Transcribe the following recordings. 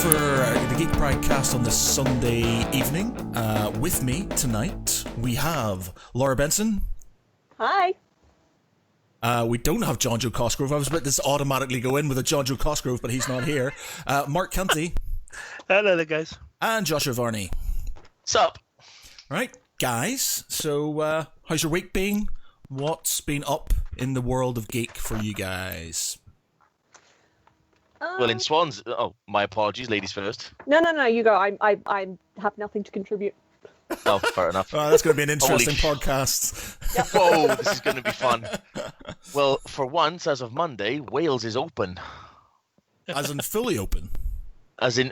for the Geek Pridecast on this Sunday evening. With me tonight, we have Laura Benson. Hi. We don't have John Joe Cosgrove. I was about to automatically go in with a John Joe Cosgrove, but he's not here. Mark Canty. Hello there, guys. And Joshua Varney. Sup? Right, guys. So, how's your week been? What's been up in the world of geek for you guys? Well, in Swans... Oh, my apologies. Ladies first. No, you go. I have nothing to contribute. Oh, fair enough. Oh, that's going to be an interesting podcast. Yep. Whoa, this is going to be fun. Well, for once, as of Monday, Wales is open. As in fully open? As in,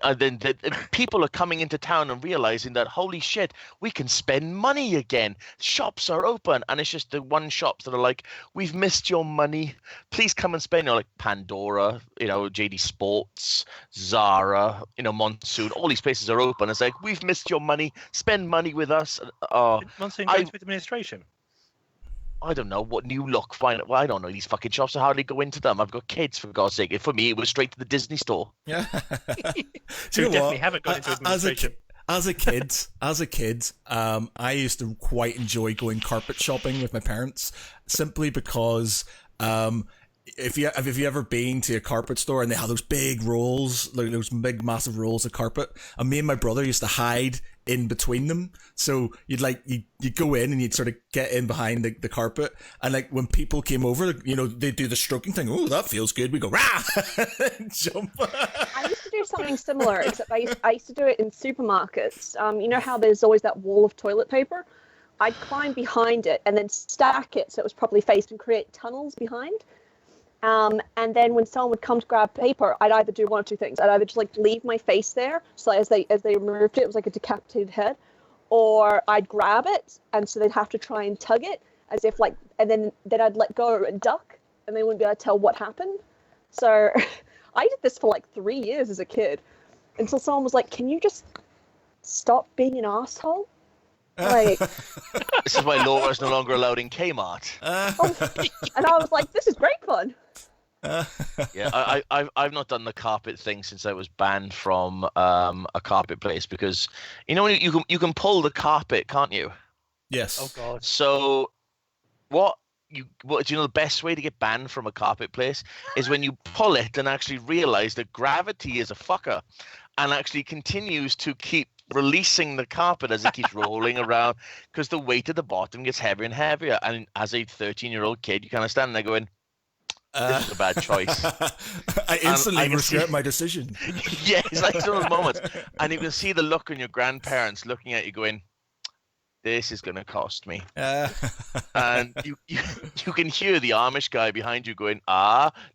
people are coming into town and realizing that, holy shit, we can spend money again. Shops are open. And it's just the one shops that are like, we've missed your money. Please come and spend. Like Pandora, JD Sports, Zara, Monsoon. All these places are open. It's like, we've missed your money. Spend money with us. Monsoon goes with administration. I don't know what new look. Well, I don't know these fucking shops. I hardly go into them. I've got kids, for God's sake. For me, it was straight to the Disney store. Yeah. So you definitely haven't gone into administration. As a kid, I used to quite enjoy going carpet shopping with my parents, simply because if you ever been to a carpet store and they have those big rolls, like those big massive rolls of carpet, and me and my brother used to hide in between them. So you'd go in and you'd sort of get in behind the carpet, and like when people came over, they do the stroking thing. Oh, that feels good. We go rah, jump. I used to do something similar, except I used to do it in supermarkets. You know how there's always that wall of toilet paper? I'd climb behind it and then stack it so it was properly faced and create tunnels behind. And then when someone would come to grab paper, I'd either do one of two things. I'd either just leave my face there, so as they removed it, it was like a decapitated head, or I'd grab it, and so they'd have to try and tug it, as if and then I'd let go and duck, and they wouldn't be able to tell what happened. So I did this for 3 years as a kid, until someone was like, "Can you just stop being an asshole?" This is why Laura's no longer allowed in Kmart. And I was like, "This is great fun." Yeah, I've not done the carpet thing since I was banned from a carpet place, because you can pull the carpet, can't you? Yes. Oh God. So what do you know the best way to get banned from a carpet place is when you pull it and actually realize that gravity is a fucker and actually continues to keep releasing the carpet as it keeps rolling around, because the weight at the bottom gets heavier and heavier. And as a 13-year-old kid, you kind of stand there going, this is a bad choice. I instantly regret my decision. Yeah, it's like one of those moments. And you can see the look on your grandparents looking at you going, this is going to cost me. And you can hear the Amish guy behind you going,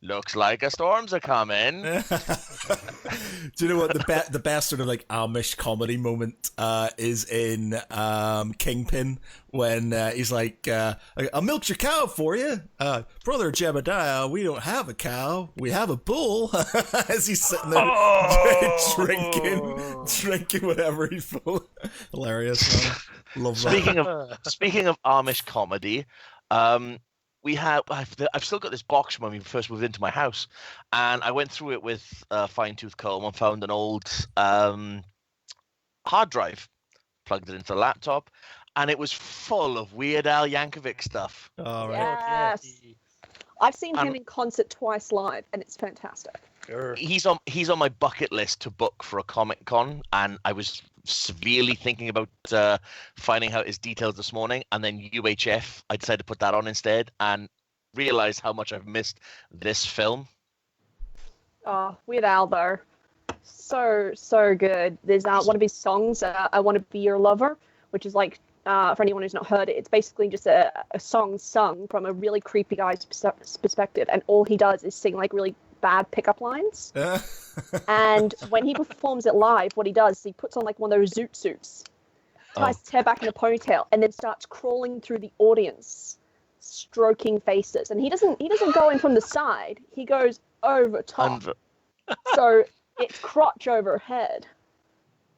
looks like a storms are coming. Do you know what the best sort of Amish comedy moment is in Kingpin, when he's like, I'll milk your cow for you. Brother Jebediah, we don't have a cow, we have a bull. As he's sitting there drinking whatever he's full. Hilarious, man. Love that. Speaking of Amish comedy, I've still got this box from when we first moved into my house, and I went through it with a fine-tooth comb and found an old hard drive, plugged it into the laptop, and it was full of Weird Al Yankovic stuff. Oh, right. Yes. I've seen him in concert twice live, and it's fantastic. Sure. He's on my bucket list to book for a Comic-Con, and I was severely thinking about finding out his details this morning, and then UHF, I decided to put that on instead and realized how much I've missed this film. Oh, Weird Al, though. So good. There's one of his songs, I Want to Be Your Lover, which is for anyone who's not heard it, it's basically just a song sung from a really creepy guy's perspective, and all he does is sing really bad pickup lines. And when he performs it live, what he does is he puts on one of those zoot suits, ties his hair back in a ponytail, and then starts crawling through the audience, stroking faces. And he doesn't go in from the side, he goes over top. So it's crotch over head.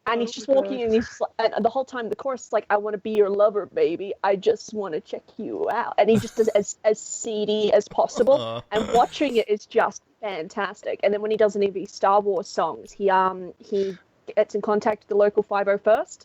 And he's just walking, and and the whole time the chorus is I want to be your lover, baby. I just want to check you out. And he just does as seedy as possible. And watching it is just fantastic. And then when he does any of his Star Wars songs, he gets in contact with the local 501st,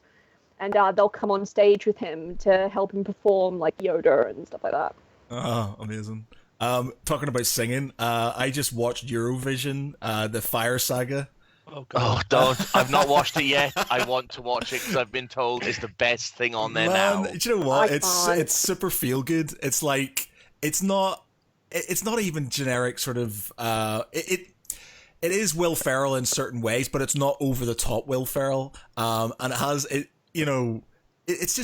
and they'll come on stage with him to help him perform like Yoda and stuff like that. Oh, amazing. Talking about singing, I just watched Eurovision, the Fire Saga. Oh, Oh, God. don't. I've not watched it yet. I want to watch it because I've been told it's the best thing on there now. Do you know what? I can't. It's super feel good. It's like it's not even generic sort of it is Will Ferrell in certain ways, but it's not over the top Will Ferrell. And it has it, you know, it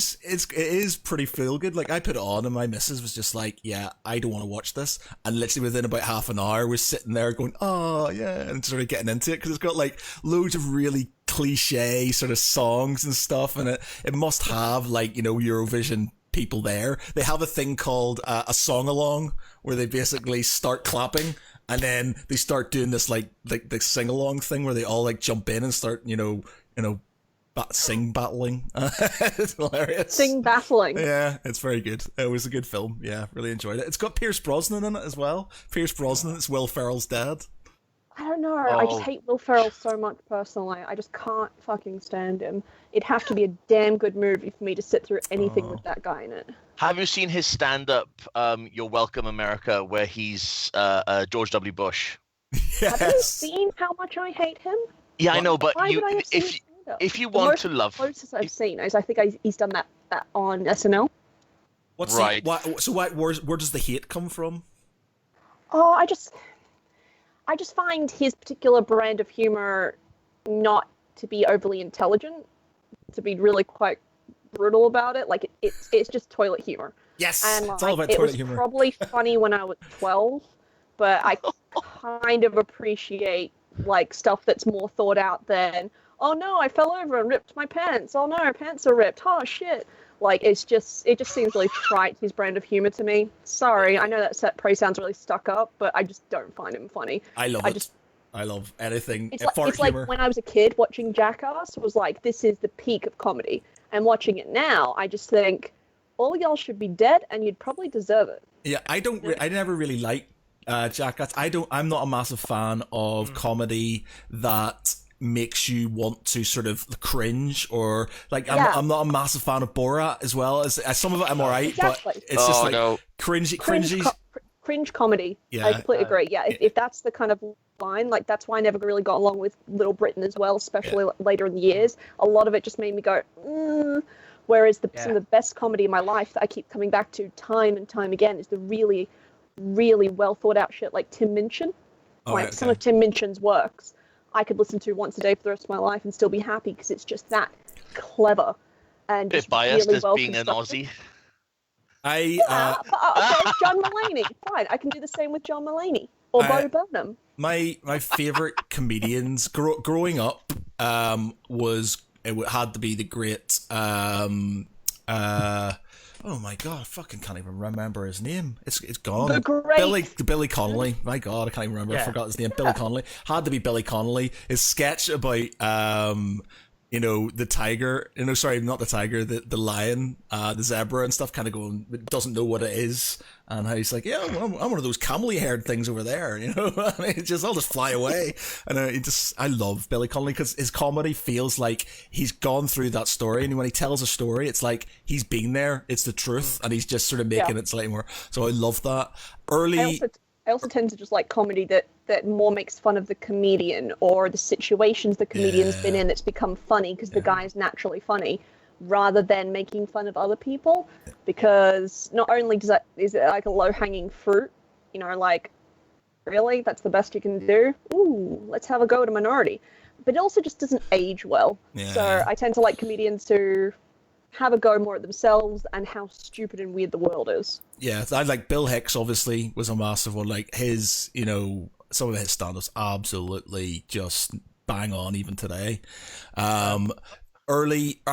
is pretty feel good. Like I put it on and my missus was just like, yeah, I don't want to watch this. And literally within about half an hour, we're sitting there going, oh yeah, and sort of getting into it because it's got like loads of really cliche sort of songs and stuff, and it must have like, you know, Eurovision people there. They have a thing called a song along where they basically start clapping and then they start doing this like the sing along thing where they all like jump in and start sing battling. It's hilarious. Sing battling. Yeah, it's very good. It was a good film. Yeah, really enjoyed it. It's got Pierce Brosnan in it as well. Pierce Brosnan is Will Ferrell's dad. I don't know. I just Oh. hate Will Ferrell so much personally. I just can't fucking stand him. It'd have to be a damn good movie for me to sit through anything with that guy in it. Have you seen his stand-up, You're Welcome America, where he's George W. Bush? Have you Yes. seen how much I hate him? Yeah, I know, but Why would I have seen if stand-up? if you The want most to love, closest I've seen is I think he's done that on SNL. What's Right. where does the hate come from? Oh, I just find his particular brand of humor not to be overly intelligent, to be really quite brutal about it. Like it's just toilet humor. Yes, And it's all about it toilet was humor. probably funny when I was 12, but I kind of appreciate like stuff that's more thought out than, oh no, I fell over and ripped my pants. Oh no, my pants are ripped. Oh shit. Like it just seems really trite, his brand of humor to me. Sorry, I know that probably sounds really stuck up, but I just don't find him funny. I love I it. just- I love anything. It's Fart like humor. when I was a kid watching Jackass was like, this is the peak of comedy. And watching it now, I just think, all y'all should be dead and you'd probably deserve it. Yeah, I never really liked Jackass. I'm not a massive fan of comedy that makes you want to sort of cringe, or like I'm not a massive fan of Borat as well. As some of it I'm alright, Exactly. but it's just like no. cringy. Cringe comedy. Yeah. I completely agree. Yeah, if that's the kind of line, like that's why I never really got along with Little Britain as well, especially later in the years. A lot of it just made me go, whereas some of the best comedy in my life that I keep coming back to time and time again is the really, really well thought out shit like Tim Minchin. Some of Tim Minchin's works I could listen to once a day for the rest of my life and still be happy because it's just that clever and bit just biased really as well being an constructed. Aussie. I Okay, John Mulaney. Fine, I can do the same with John Mulaney or Bo Burnham. my favorite comedians growing up had to be the great oh my god, I fucking can't even remember his name. It's gone. The great Billy Connolly. My god, I can't even remember. I forgot his name. Billy Connolly. Had to be Billy Connolly. His sketch about the tiger, sorry, not the tiger, the lion, the zebra and stuff, kind of going, doesn't know what it is, and how he's like, yeah, well, I'm one of those camely haired things over there, I mean, I'll just fly away. And I love Billy Connolly because his comedy feels like he's gone through that story, and when he tells a story, it's like he's been there, it's the truth, and he's just sort of making it slightly more. So I love that. I also tend to just like comedy that more makes fun of the comedian or the situations the comedian's been in that's become funny because the guy is naturally funny, rather than making fun of other people. Because not only is it like a low-hanging fruit, like, really? That's the best you can do? Ooh, let's have a go at a minority. But it also just doesn't age well. Yeah. So I tend to like comedians who have a go more at themselves and how stupid and weird the world is. Yeah, I like Bill Hicks. Obviously, was a massive one. Like his, some of his stand-ups absolutely just bang on even today. I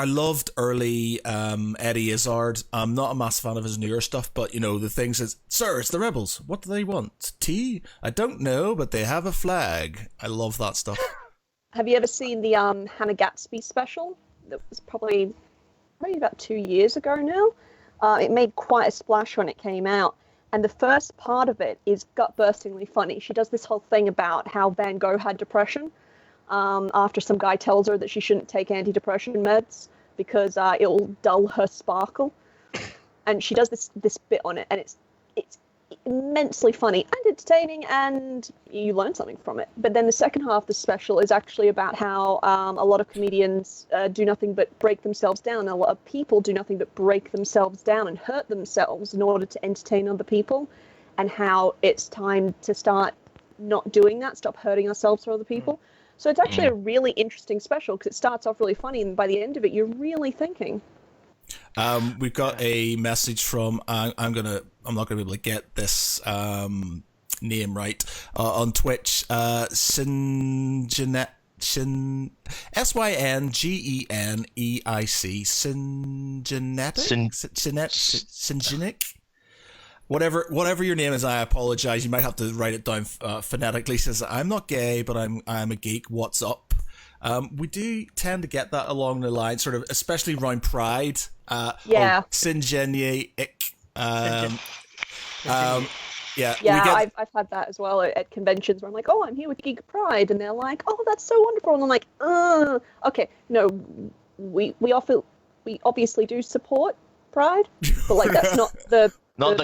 loved early Eddie Izzard. I'm not a massive fan of his newer stuff, but the things is, sir, it's the rebels. What do they want? Tea? I don't know, but they have a flag. I love that stuff. Have you ever seen the Hannah Gatsby special? That was probably about 2 years ago now. It made quite a splash when it came out, And the first part of it is gut-burstingly funny. She does this whole thing about how Van Gogh had depression after some guy tells her that she shouldn't take antidepressant meds because it'll dull her sparkle. And she does this bit on it, and it's immensely funny and entertaining, and you learn something from it. But then the second half of the special is actually about how a lot of comedians do nothing but break themselves down. A lot of people do nothing but break themselves down and hurt themselves in order to entertain other people, and how it's time to start not doing that, stop hurting ourselves for other people. So it's actually a really interesting special because it starts off really funny, and by the end of it, you're really thinking. We've got a message from I'm not gonna be able to get this name right on Twitch. Syngeneic Syngeneic. Whatever your name is, I apologize. You might have to write it down phonetically. Says, I'm not gay, but I'm a geek. What's up? We do tend to get that along the line, sort of, especially around Pride. Syngeneic. I've had that as well at conventions where I'm like, oh, I'm here with Geek Pride, and they're like, oh, that's so wonderful, and I'm like, okay, no, we obviously do support Pride, but like that's not the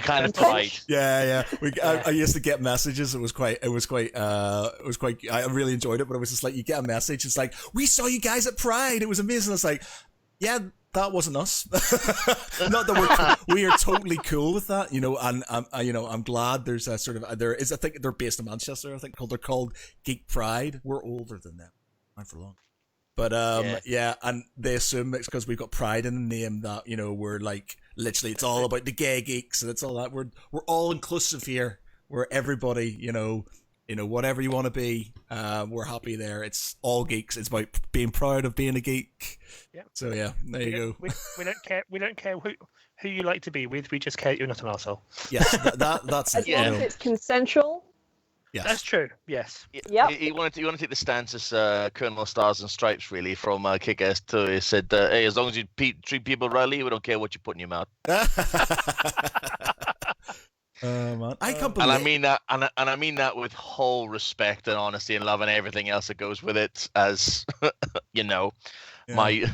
kind of pride. Yeah. I used to get messages. It was quite. I really enjoyed it, but it was just like you get a message. It's like, we saw you guys at Pride. It was amazing. It's like, yeah, that wasn't us. Not that we are totally cool with that, and I'm glad there's a sort of I think they're based in Manchester. I think they're called Geek Pride. We're older than them, not for long. But and they assume it's because we've got pride in the name that we're like literally it's all about the gay geeks and it's all that we're all inclusive here. We're everybody, whatever you want to be, we're happy there. It's all geeks. It's about being proud of being a geek. Yeah. So yeah, there you go. We don't care. We don't care who you like to be with. We just care that you're not an arsehole. Yes, that's it. As long as it's consensual. Yes. That's true. Yes. Yeah. You want to take the stance as Colonel Stars and Stripes, really, from Kick-Ass 2. He said, "Hey, as long as you treat people rightly, we don't care what you put in your mouth." Man. I can't believe. And I mean that, and I mean that with whole respect and honesty and love and everything else that goes with it. As my.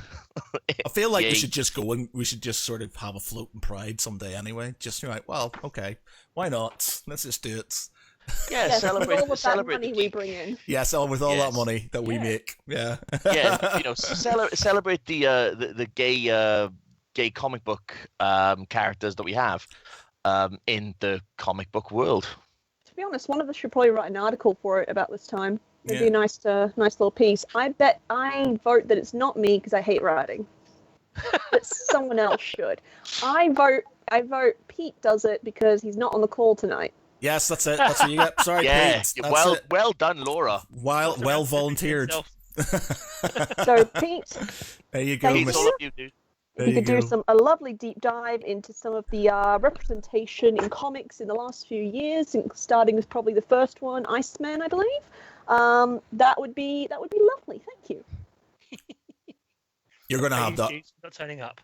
I feel like we should just go and we should just sort of have a floating pride someday anyway. Just like, well, okay, why not? Let's just do it. Yeah, celebrate that money we bring in. Yeah, with all that money that we make. Yeah. Yeah, celebrate the gay comic book characters that we have in the comic book world. To be honest, one of us should probably write an article for it about this time. It'd be a nice little piece. I bet I vote that it's not me because I hate writing. That someone else should. I vote Pete does it because he's not on the call tonight. Yes, that's it. That's what you get. Sorry, Pete. Well done, Laura. Well volunteered. So Pete, there you go. You could do a lovely deep dive into some of the representation in comics in the last few years, starting with probably the first one, Iceman, I believe. That would be lovely. Thank you. You're going to have that. Not turning up.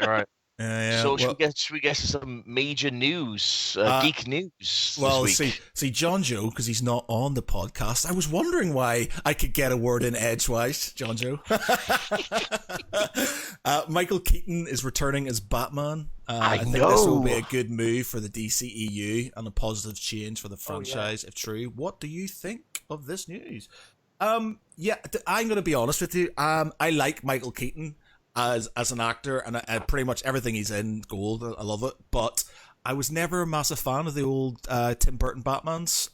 All right. Yeah. So should we get to some major news, geek news? Well, this week? see, John Joe, because he's not on the podcast. I was wondering why I could get a word in edgewise, John Joe. Michael Keaton is returning as Batman. I think this will be a good move for the DCEU and a positive change for the franchise, if true. What do you think of this news? I'm going to be honest with you. I like Michael Keaton as an actor, and pretty much everything he's in, gold. I love it, but I was never a massive fan of the old Tim Burton Batmans.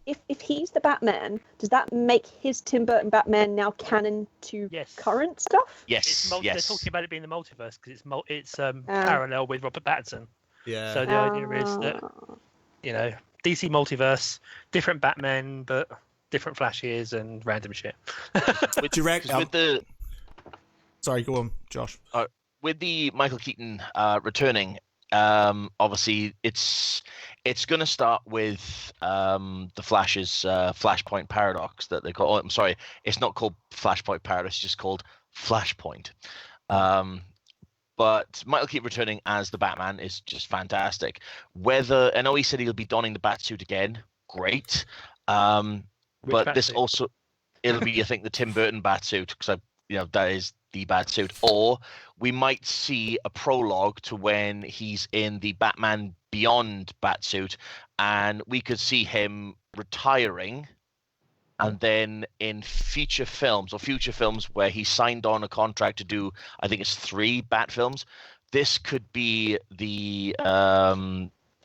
If he's the Batman, does that make his Tim Burton Batman now canon to current stuff? Yes. They're talking about it being the multiverse because it's parallel with Robert Pattinson. Yeah. So the idea is that DC multiverse, different Batman, but different Flashes and random shit. Would you reckon? Sorry, go on, Josh. With the Michael Keaton returning, obviously it's going to start with the Flash's Flashpoint paradox that they call. Oh, I'm sorry, it's not called Flashpoint paradox; it's just called Flashpoint. But Michael Keaton returning as the Batman is just fantastic. Whether I know he said he'll be donning the Batsuit again, great. But this Batsuit? also it'll be I think the Tim Burton Batsuit because that is the Batsuit. Or we might see a prologue to when he's in the Batman Beyond Batsuit, and we could see him retiring. And then in future films where he signed on a contract to do, I think it's 3 Bat films, this could be the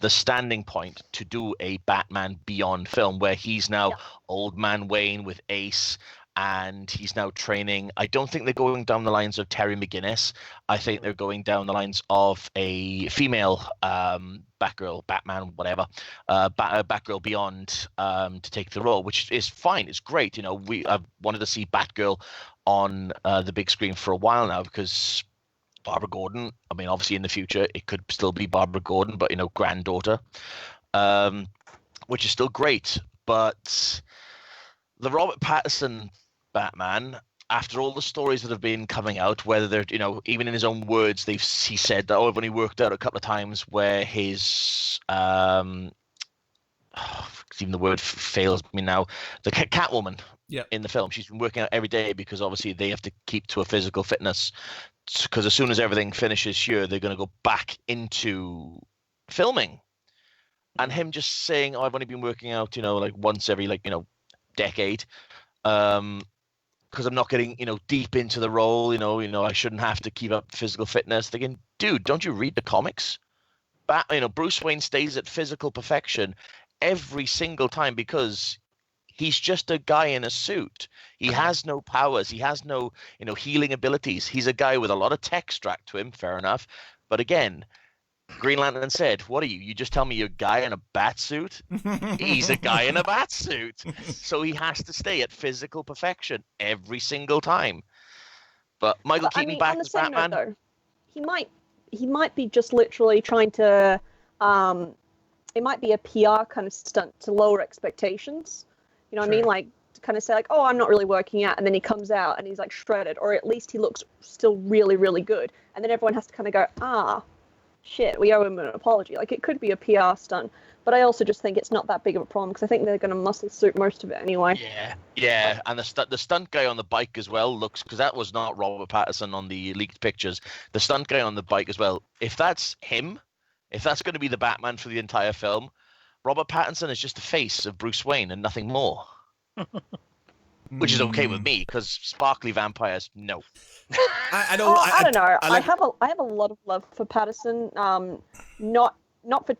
standing point to do a Batman Beyond film where he's now Old Man Wayne with Ace, and he's now training. I don't think they're going down the lines of Terry McGinnis. I think they're going down the lines of a female Batgirl, Batman, whatever, Batgirl Beyond to take the role, which is fine. It's great. I've wanted to see Batgirl on the big screen for a while now because Barbara Gordon, I mean, obviously in the future, it could still be Barbara Gordon, but, granddaughter, which is still great. But the Robert Pattinson Batman, after all the stories that have been coming out, whether they're, even in his own words, he said that, I've only worked out a couple of times where his, even the word fails me now, the Catwoman in the film, she's been working out every day because obviously they have to keep to a physical fitness because as soon as everything finishes here, they're going to go back into filming. And him just saying, I've only been working out, like once every, decade, because I'm not getting, deep into the role, I shouldn't have to keep up physical fitness. Thinking, dude, don't you read the comics? Bruce Wayne stays at physical perfection every single time because he's just a guy in a suit. He has no powers. He has no, healing abilities. He's a guy with a lot of tech strapped to him, fair enough. But again, Green Lantern said, what are you? You just tell me you're a guy in a bat suit? He's a guy in a bat suit. So he has to stay at physical perfection every single time. But Michael Keaton back as Batman. Note, though, he might be just literally trying to it might be a PR kind of stunt to lower expectations. You know what I mean? Like to kind of say like, oh, I'm not really working out, and then he comes out and he's like shredded, or at least he looks still really, really good. And then everyone has to kind of go, shit, we owe him an apology. Like, it could be a PR stunt, but I also just think it's not that big of a problem because I think they're going to muscle suit most of it anyway. Yeah, and the stunt guy on the bike as well looks, because that was not Robert Pattinson on the leaked pictures. The stunt guy on the bike as well, if that's him, if that's going to be the Batman for the entire film, Robert Pattinson is just the face of Bruce Wayne and nothing more. Which is okay with me, because sparkly vampires, no. I don't know. I have a lot of love for Patterson. Not for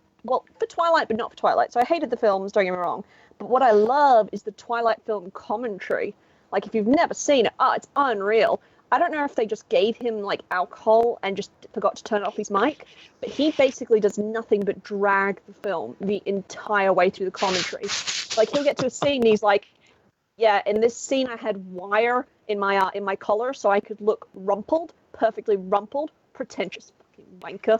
Twilight, but not for Twilight. So I hated the films. Don't get me wrong. But what I love is the Twilight film commentary. Like if you've never seen it, it's unreal. I don't know if they just gave him like alcohol and just forgot to turn off his mic, but he basically does nothing but drag the film the entire way through the commentary. Like he'll get to a scene and he's like, yeah, in this scene I had wire in my collar so I could look perfectly rumpled, pretentious fucking wanker.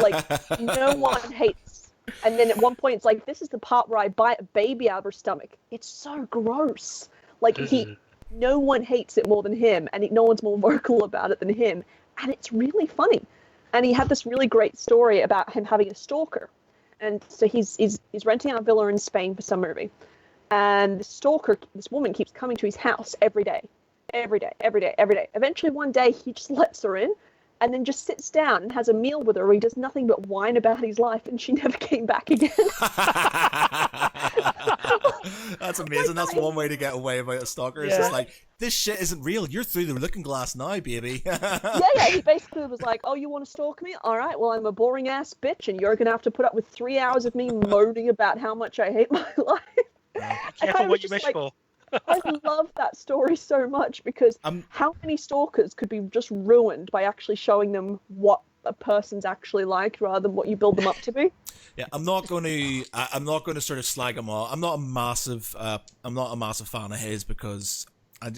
Like, no one hates. And then at one point it's like, this is the part where I bite a baby out of her stomach. It's so gross. Like, no one hates it more than him, and no one's more vocal about it than him. And it's really funny. And he had this really great story about him having a stalker. And so he's renting out a villa in Spain for some movie. And the stalker, this woman, keeps coming to his house every day. Eventually, one day, he just lets her in and then just sits down and has a meal with her where he does nothing but whine about his life, and she never came back again. That's amazing. That's one way to get away about a stalker. It's just like, this shit isn't real. You're through the looking glass now, baby. Yeah. He basically was like, oh, you want to stalk me? All right, well, I'm a boring ass bitch, and you're going to have to put up with 3 hours of me moaning about how much I hate my life. Be careful what you wish for. I love that story so much because how many stalkers could be just ruined by actually showing them what a person's actually like rather than what you build them up to be? Yeah, I'm not going to sort of slag him off. I'm not a massive fan of his because I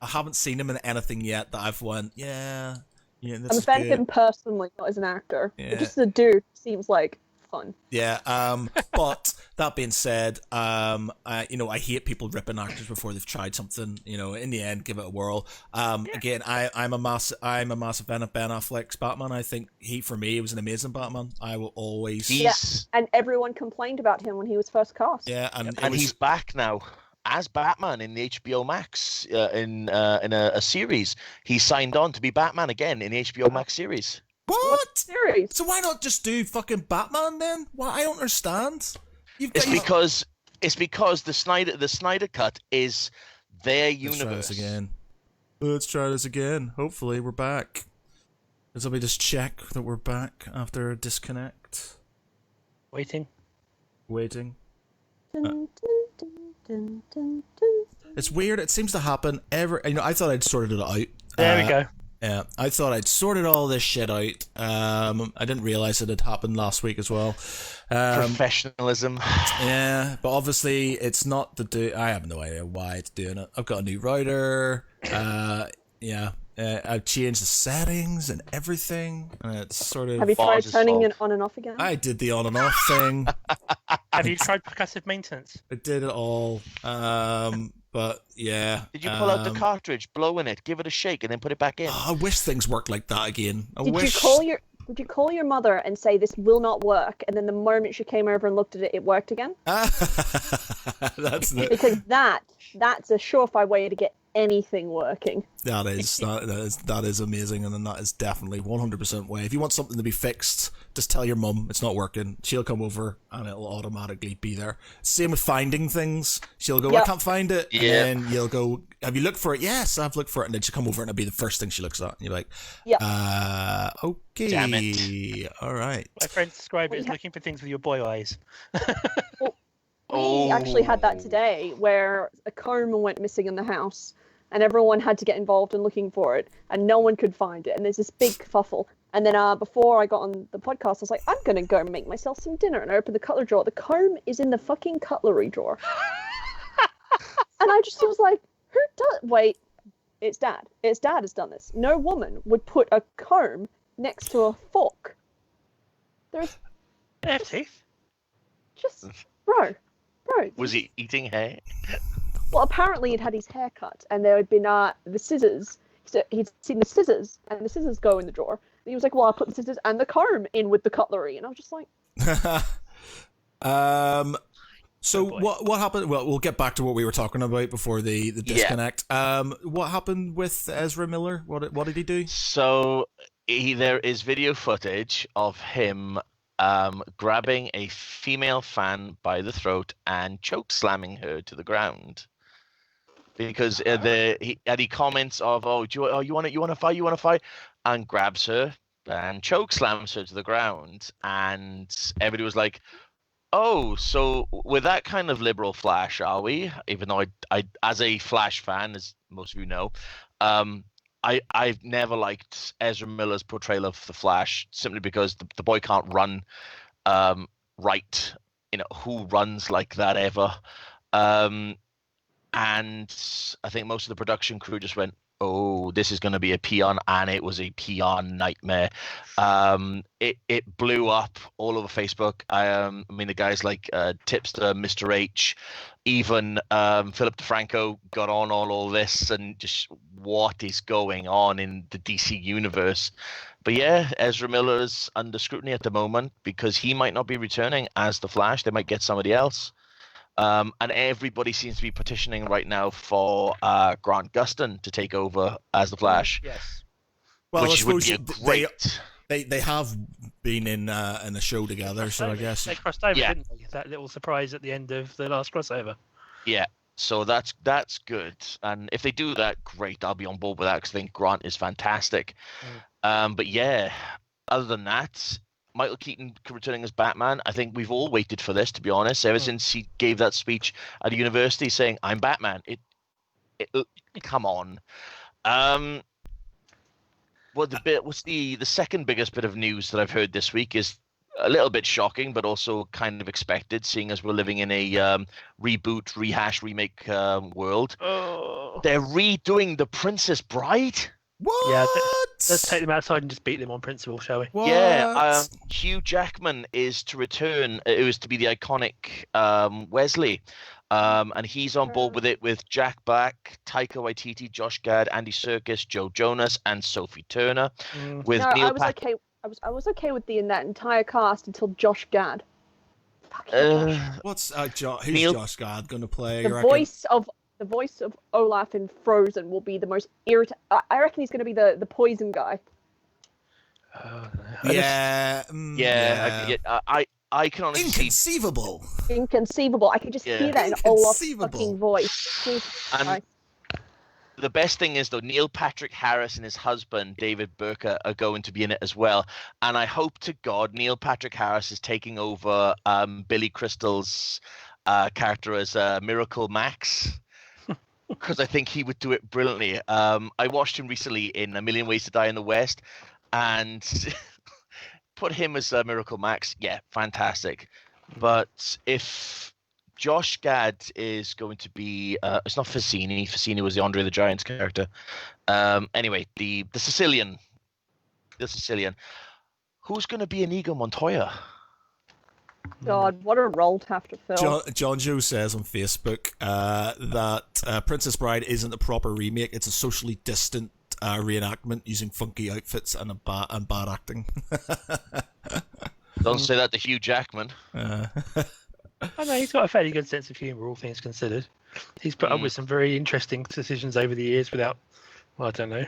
haven't seen him in anything yet that I've went, this I'm a fan of good. him personally, not as an actor. Yeah. But just as a dude, seems like fun. Yeah, but that being said, I hate people ripping actors before they've tried something. In the end, give it a whirl. Again, I'm a massive fan of Ben Affleck's Batman. I think for me, was an amazing Batman. I will always. Yeah, and everyone complained about him when he was first cast. Yeah, and he's back now as Batman in the HBO Max in a series. He signed on to be Batman again in the HBO Max series. What series? So why not just do fucking Batman then? Why? I don't understand. It's because the Snyder cut is their universe. Let's try this again. Hopefully we're back. Does somebody just check that we're back after a disconnect? Waiting. Dun, dun, dun, dun. It's weird. It seems to happen I thought I'd sorted it out. There we go. Yeah, I thought I'd sorted all this shit out. I didn't realize it had happened last week as well. Professionalism. Yeah, but obviously it's not I have no idea why it's doing it. I've got a new router. I've changed the settings and everything. And it's sort of. Have you tried turning it on and off again? I did the on and off thing. Have you tried percussive maintenance? I did it all. But yeah. Did you pull out the cartridge, blow in it, give it a shake, and then put it back in? I wish things worked like that again. Did you call your mother and say this will not work, and then the moment she came over and looked at it, it worked again? Because that's a surefire way to get anything working. That is amazing, and then that is definitely 100% way. If you want something to be fixed, just tell your mum it's not working. She'll come over and it'll automatically be there. Same with finding things. She'll go, I can't find it. Yeah. And then you'll go, have you looked for it? Yes, I've looked for it. And then she'll come over and it'll be the first thing she looks at. And you're like, okay. Damn it. All right. My friends describe it as looking for things with your boy eyes. We actually had that today, where a comb went missing in the house, and everyone had to get involved in looking for it, and no one could find it. And there's this big kerfuffle. And then before I got on the podcast, I was like, I'm going to go and make myself some dinner. And I opened the cutlery drawer. The comb is in the fucking cutlery drawer. And I just was like, wait, it's Dad. It's Dad has done this. No woman would put a comb next to a fork. They have teeth. Just, bro. Was he eating hay? Well, apparently he'd had his hair cut, and there had been the scissors. So he'd seen the scissors, and the scissors go in the drawer. And he was like, well, I'll put the scissors and the comb in with the cutlery. And I was just like... So what happened? Well, we'll get back to what we were talking about before the disconnect. What happened with Ezra Miller? What did he do? So there is video footage of him grabbing a female fan by the throat and choke slamming her to the ground. Because he comments of, you want to fight, and grabs her and choke slams her to the ground, and everybody was like, oh, so with that kind of liberal Flash, are we? Even though I as a Flash fan, as most of you know, I've never liked Ezra Miller's portrayal of the Flash, simply because the boy can't run right. Who runs like that ever? And I think most of the production crew just went, oh, this is going to be a peon, and it was a peon nightmare. It blew up all over Facebook. I mean, the guys like Tipster, Mr. H, even Philip DeFranco got on all this, and just what is going on in the DC universe. But yeah, Ezra Miller is under scrutiny at the moment because he might not be returning as the Flash. They might get somebody else. And everybody seems to be petitioning right now for Grant Gustin to take over as the Flash. Yes. Well, which would be a great. They have been in a show together, so I guess they crossed over, didn't they? That little surprise at the end of the last crossover. Yeah. So that's good, and if they do that, great. I'll be on board with that because I think Grant is fantastic. But yeah, other than that, Michael Keaton returning as Batman, I think we've all waited for this, to be honest, ever since he gave that speech at a university saying, I'm Batman. Come on. What's the second biggest bit of news that I've heard this week is a little bit shocking, but also kind of expected, seeing as we're living in a reboot, rehash, remake world. Oh. They're redoing The Princess Bride? What? Yeah, Let's take them outside and just beat them on principle, shall we? What? Yeah, Hugh Jackman is to return. It was to be the iconic Wesley, and he's on board with it with Jack Black, Taika Waititi, Josh Gad, Andy Serkis, Joe Jonas, and Sophie Turner. With No, Neil I was okay. I was okay with that entire cast until Josh Gad. Who's Neil- Josh Gad going to play? The voice of Olaf in Frozen will be the most irritating. I reckon he's going to be the poison guy. Yeah. I can honestly see. Inconceivable. Inconceivable. I can just hear that in Olaf's fucking voice. Jesus And Christ. the best thing is, though, Neil Patrick Harris and his husband, David Burke, are going to be in it as well. And I hope to God Neil Patrick Harris is taking over Billy Crystal's character as Miracle Max. Because I think he would do it brilliantly. I watched him recently in A Million Ways to Die in the West. And put him as Miracle Max. Yeah, fantastic. But if Josh Gad is going to be it's not Fassini. Fassini was the Andre the Giant's character. Anyway, the Sicilian. Who's going to be Inigo Montoya? God, what a role to have to fill. John Joe says on Facebook that Princess Bride isn't a proper remake. It's a socially distant reenactment using funky outfits and bad acting. Don't say that to Hugh Jackman. I know he's got a fairly good sense of humour, all things considered. He's put up with some very interesting decisions over the years without, well, I don't know,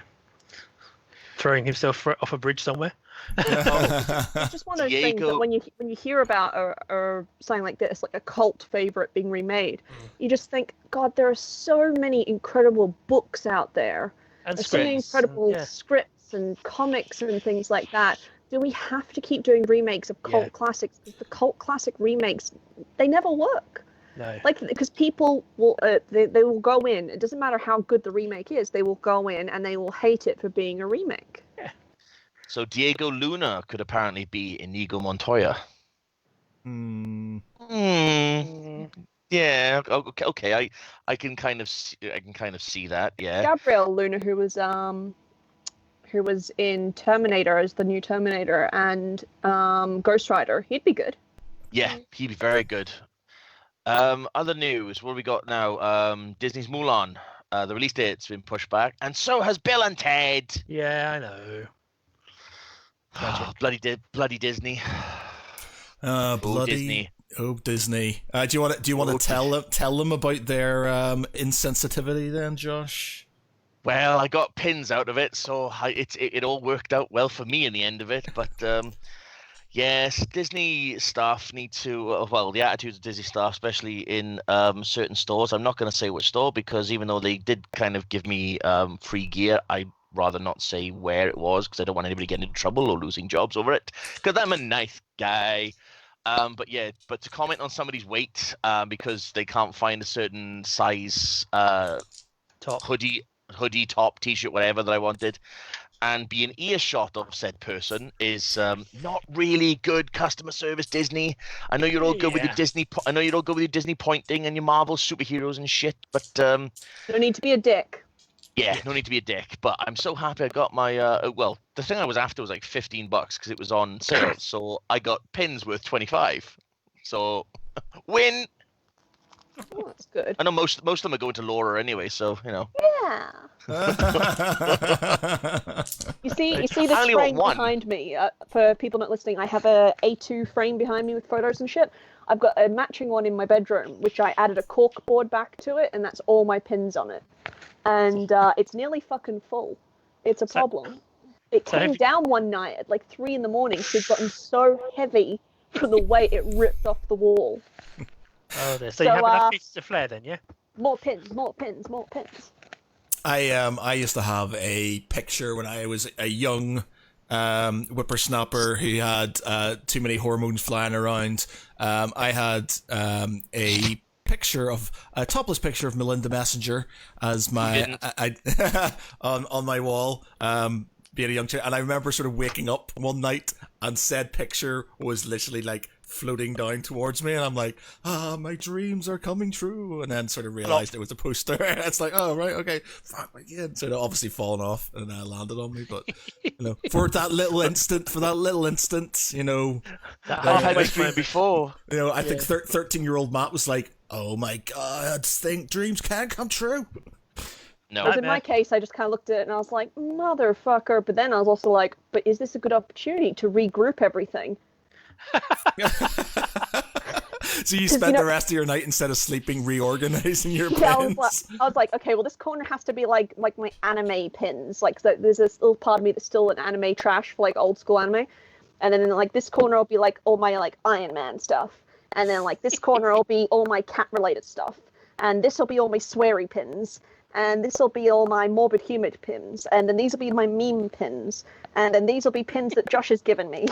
throwing himself off a bridge somewhere. It's just one of those things that when you hear about or something like this, like a cult favorite being remade, you just think, God, there are so many incredible books out there. And There's so many incredible scripts and comics and things like that. Do we have to keep doing remakes of cult classics? Because the cult classic remakes, they never work. No. Like, because people will they will go in. It doesn't matter how good the remake is. They will go in and they will hate it for being a remake. Yeah. So Diego Luna could apparently be Inigo Montoya. Yeah. Okay. I can kind of see that. Yeah. Gabriel Luna, who was in Terminator as the new Terminator and Ghost Rider, he'd be good. Yeah, he'd be very good. Other news. What have we got now? Disney's Mulan. The release date's been pushed back, and so has Bill and Ted. Yeah, I know. Bloody Disney. Bloody Disney. Do you want to tell them about their insensitivity then, Josh? Well, I got pins out of it, so it all worked out well for me in the end of it. But yes, Disney staff need to. Well, the attitudes of Disney staff, especially in certain stores. I'm not going to say which store because even though they did kind of give me free gear, I'd rather not say where it was because I don't want anybody getting in trouble or losing jobs over it. Because I'm a nice guy. But to comment on somebody's weight because they can't find a certain size Top hoodie, top, t-shirt, whatever that I wanted, and be an earshot of said person is not really good customer service. Disney. I know you're all good with your Disney. I know you're all good with your Disney pointing and your Marvel superheroes and shit, but no need to be a dick. Yeah, no need to be a dick. But I'm so happy I got my. Well, the thing I was after was like $15 because it was on sale, so I got pins worth 25. So win. Oh, that's good. I know most of them are going to Laura anyway, so you know. Yeah. You see this frame behind me. For people not listening, I have a A2 frame behind me with photos and shit. I've got a matching one in my bedroom, which I added a cork board back to it, and that's all my pins on it. And it's nearly fucking full. It's a problem. It came down one night at like 3 a.m. because it'd gotten so heavy from the way it ripped off the wall. Oh, there. So you have enough pieces to flare then, yeah? More pins. I used to have a picture when I was a young whippersnapper who had too many hormones flying around. I had a topless picture of Melinda Messenger as my on my wall. Being a young child, and I remember sort of waking up one night and said picture was literally like floating down towards me, and I'm like, my dreams are coming true, and then sort of realized it was a poster. It's like, oh right, okay, fuck, yeah. So it obviously fallen off and landed on me, but for that little instant, I've had this dream before. I think 13-year-old Matt was like, oh my god, think dreams can come true. No. Because in my case, I just kind of looked at it and I was like, motherfucker. But then I was also like, but is this a good opportunity to regroup everything? So you spent the rest of your night, instead of sleeping, reorganizing your pins? I was like, okay, well, this corner has to be like my anime pins. Like, so there's this little part of me that's still an anime trash for like old school anime. And then like this corner will be like all my like Iron Man stuff. And then like this corner will be all my cat related stuff. And this will be all my sweary pins. And this will be all my morbid humid pins, and then these will be my meme pins, and then these will be pins that Josh has given me.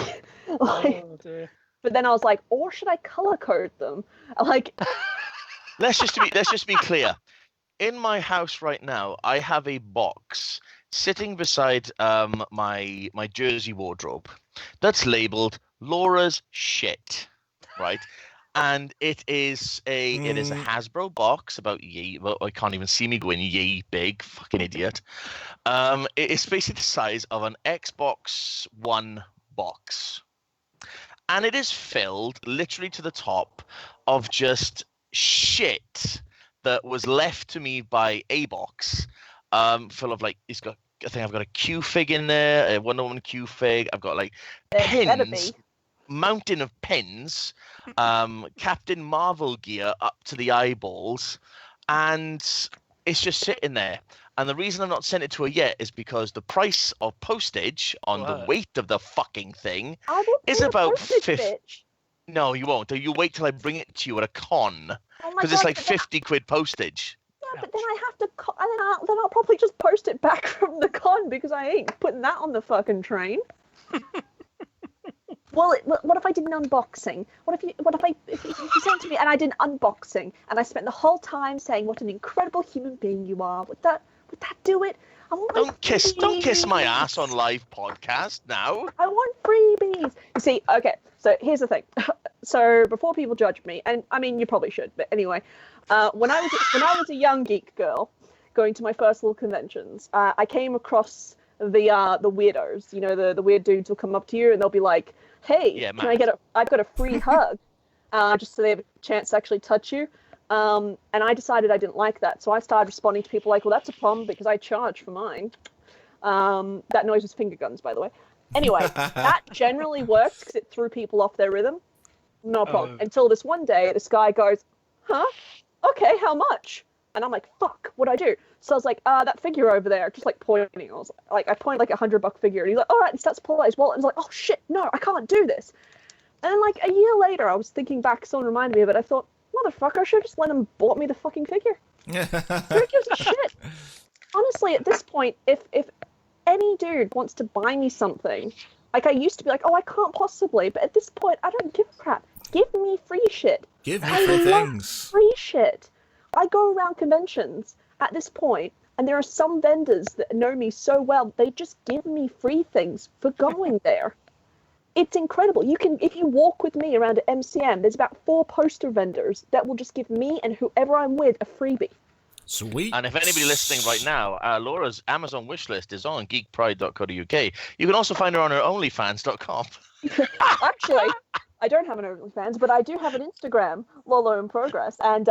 Dear. But then I was like, or should I color code them? Like, let's just be clear. In my house right now, I have a box sitting beside my jersey wardrobe that's labeled Laura's shit, right? And it is a Hasbro box about yay. Well, I can't even see me going yay big, fucking idiot. It's basically the size of an Xbox One box, and it is filled literally to the top of just shit that was left to me by a box, full of like it's got. I think I've got a Q fig in there, a Wonder Woman Q fig. I've got like pins. Mountain of pins, Captain Marvel gear up to the eyeballs, and it's just sitting there. And the reason I've not sent it to her yet is because the price of postage on the weight of the fucking thing is about 50. No, you won't. You wait till I bring it to you at a con, because it's like 50 quid postage. Yeah, but then I have to, then I'll probably just post it back from the con, because I ain't putting that on the fucking train. Well, what if I did an unboxing? What if you sent it to me and I did an unboxing and I spent the whole time saying what an incredible human being you are? Would that do it? Don't kiss my ass on live podcast now. I want freebies. You see, okay. So here's the thing. So before people judge me, and I mean you probably should, but anyway, when I was a young geek girl going to my first little conventions, I came across the weirdos. The weird dudes will come up to you and they'll be like, hey, I've got a free hug, just so they have a chance to actually touch you. And I decided I didn't like that. So I started responding to people like, well, that's a problem because I charge for mine. That noise was finger guns, by the way. Anyway, that generally worked because it threw people off their rhythm. No problem. Until this one day, this guy goes, huh? Okay, how much? And I'm like, fuck, what'd I do? So I was like, that figure over there, just like pointing. I pointed like $100 figure, and he's like, all right, and starts pulling out his wallet, and I was like, oh shit, no, I can't do this. And then like a year later, I was thinking back, someone reminded me of it, I thought, motherfucker, I should have just let him bought me the fucking figure. Who gives a shit? Honestly, at this point, if any dude wants to buy me something, like I used to be like, oh, I can't possibly, but at this point, I don't give a crap. Give me free shit. Give me free things. Free shit. I go around conventions at this point, and there are some vendors that know me so well, they just give me free things for going there. It's incredible. If you walk with me around at MCM, there's about 4 poster vendors that will just give me and whoever I'm with a freebie. Sweet. And if anybody listening right now, Laura's Amazon wishlist is on geekpride.co.uk. You can also find her on her OnlyFans.com. Actually, I don't have an OnlyFans, but I do have an Instagram, Lolo in Progress, and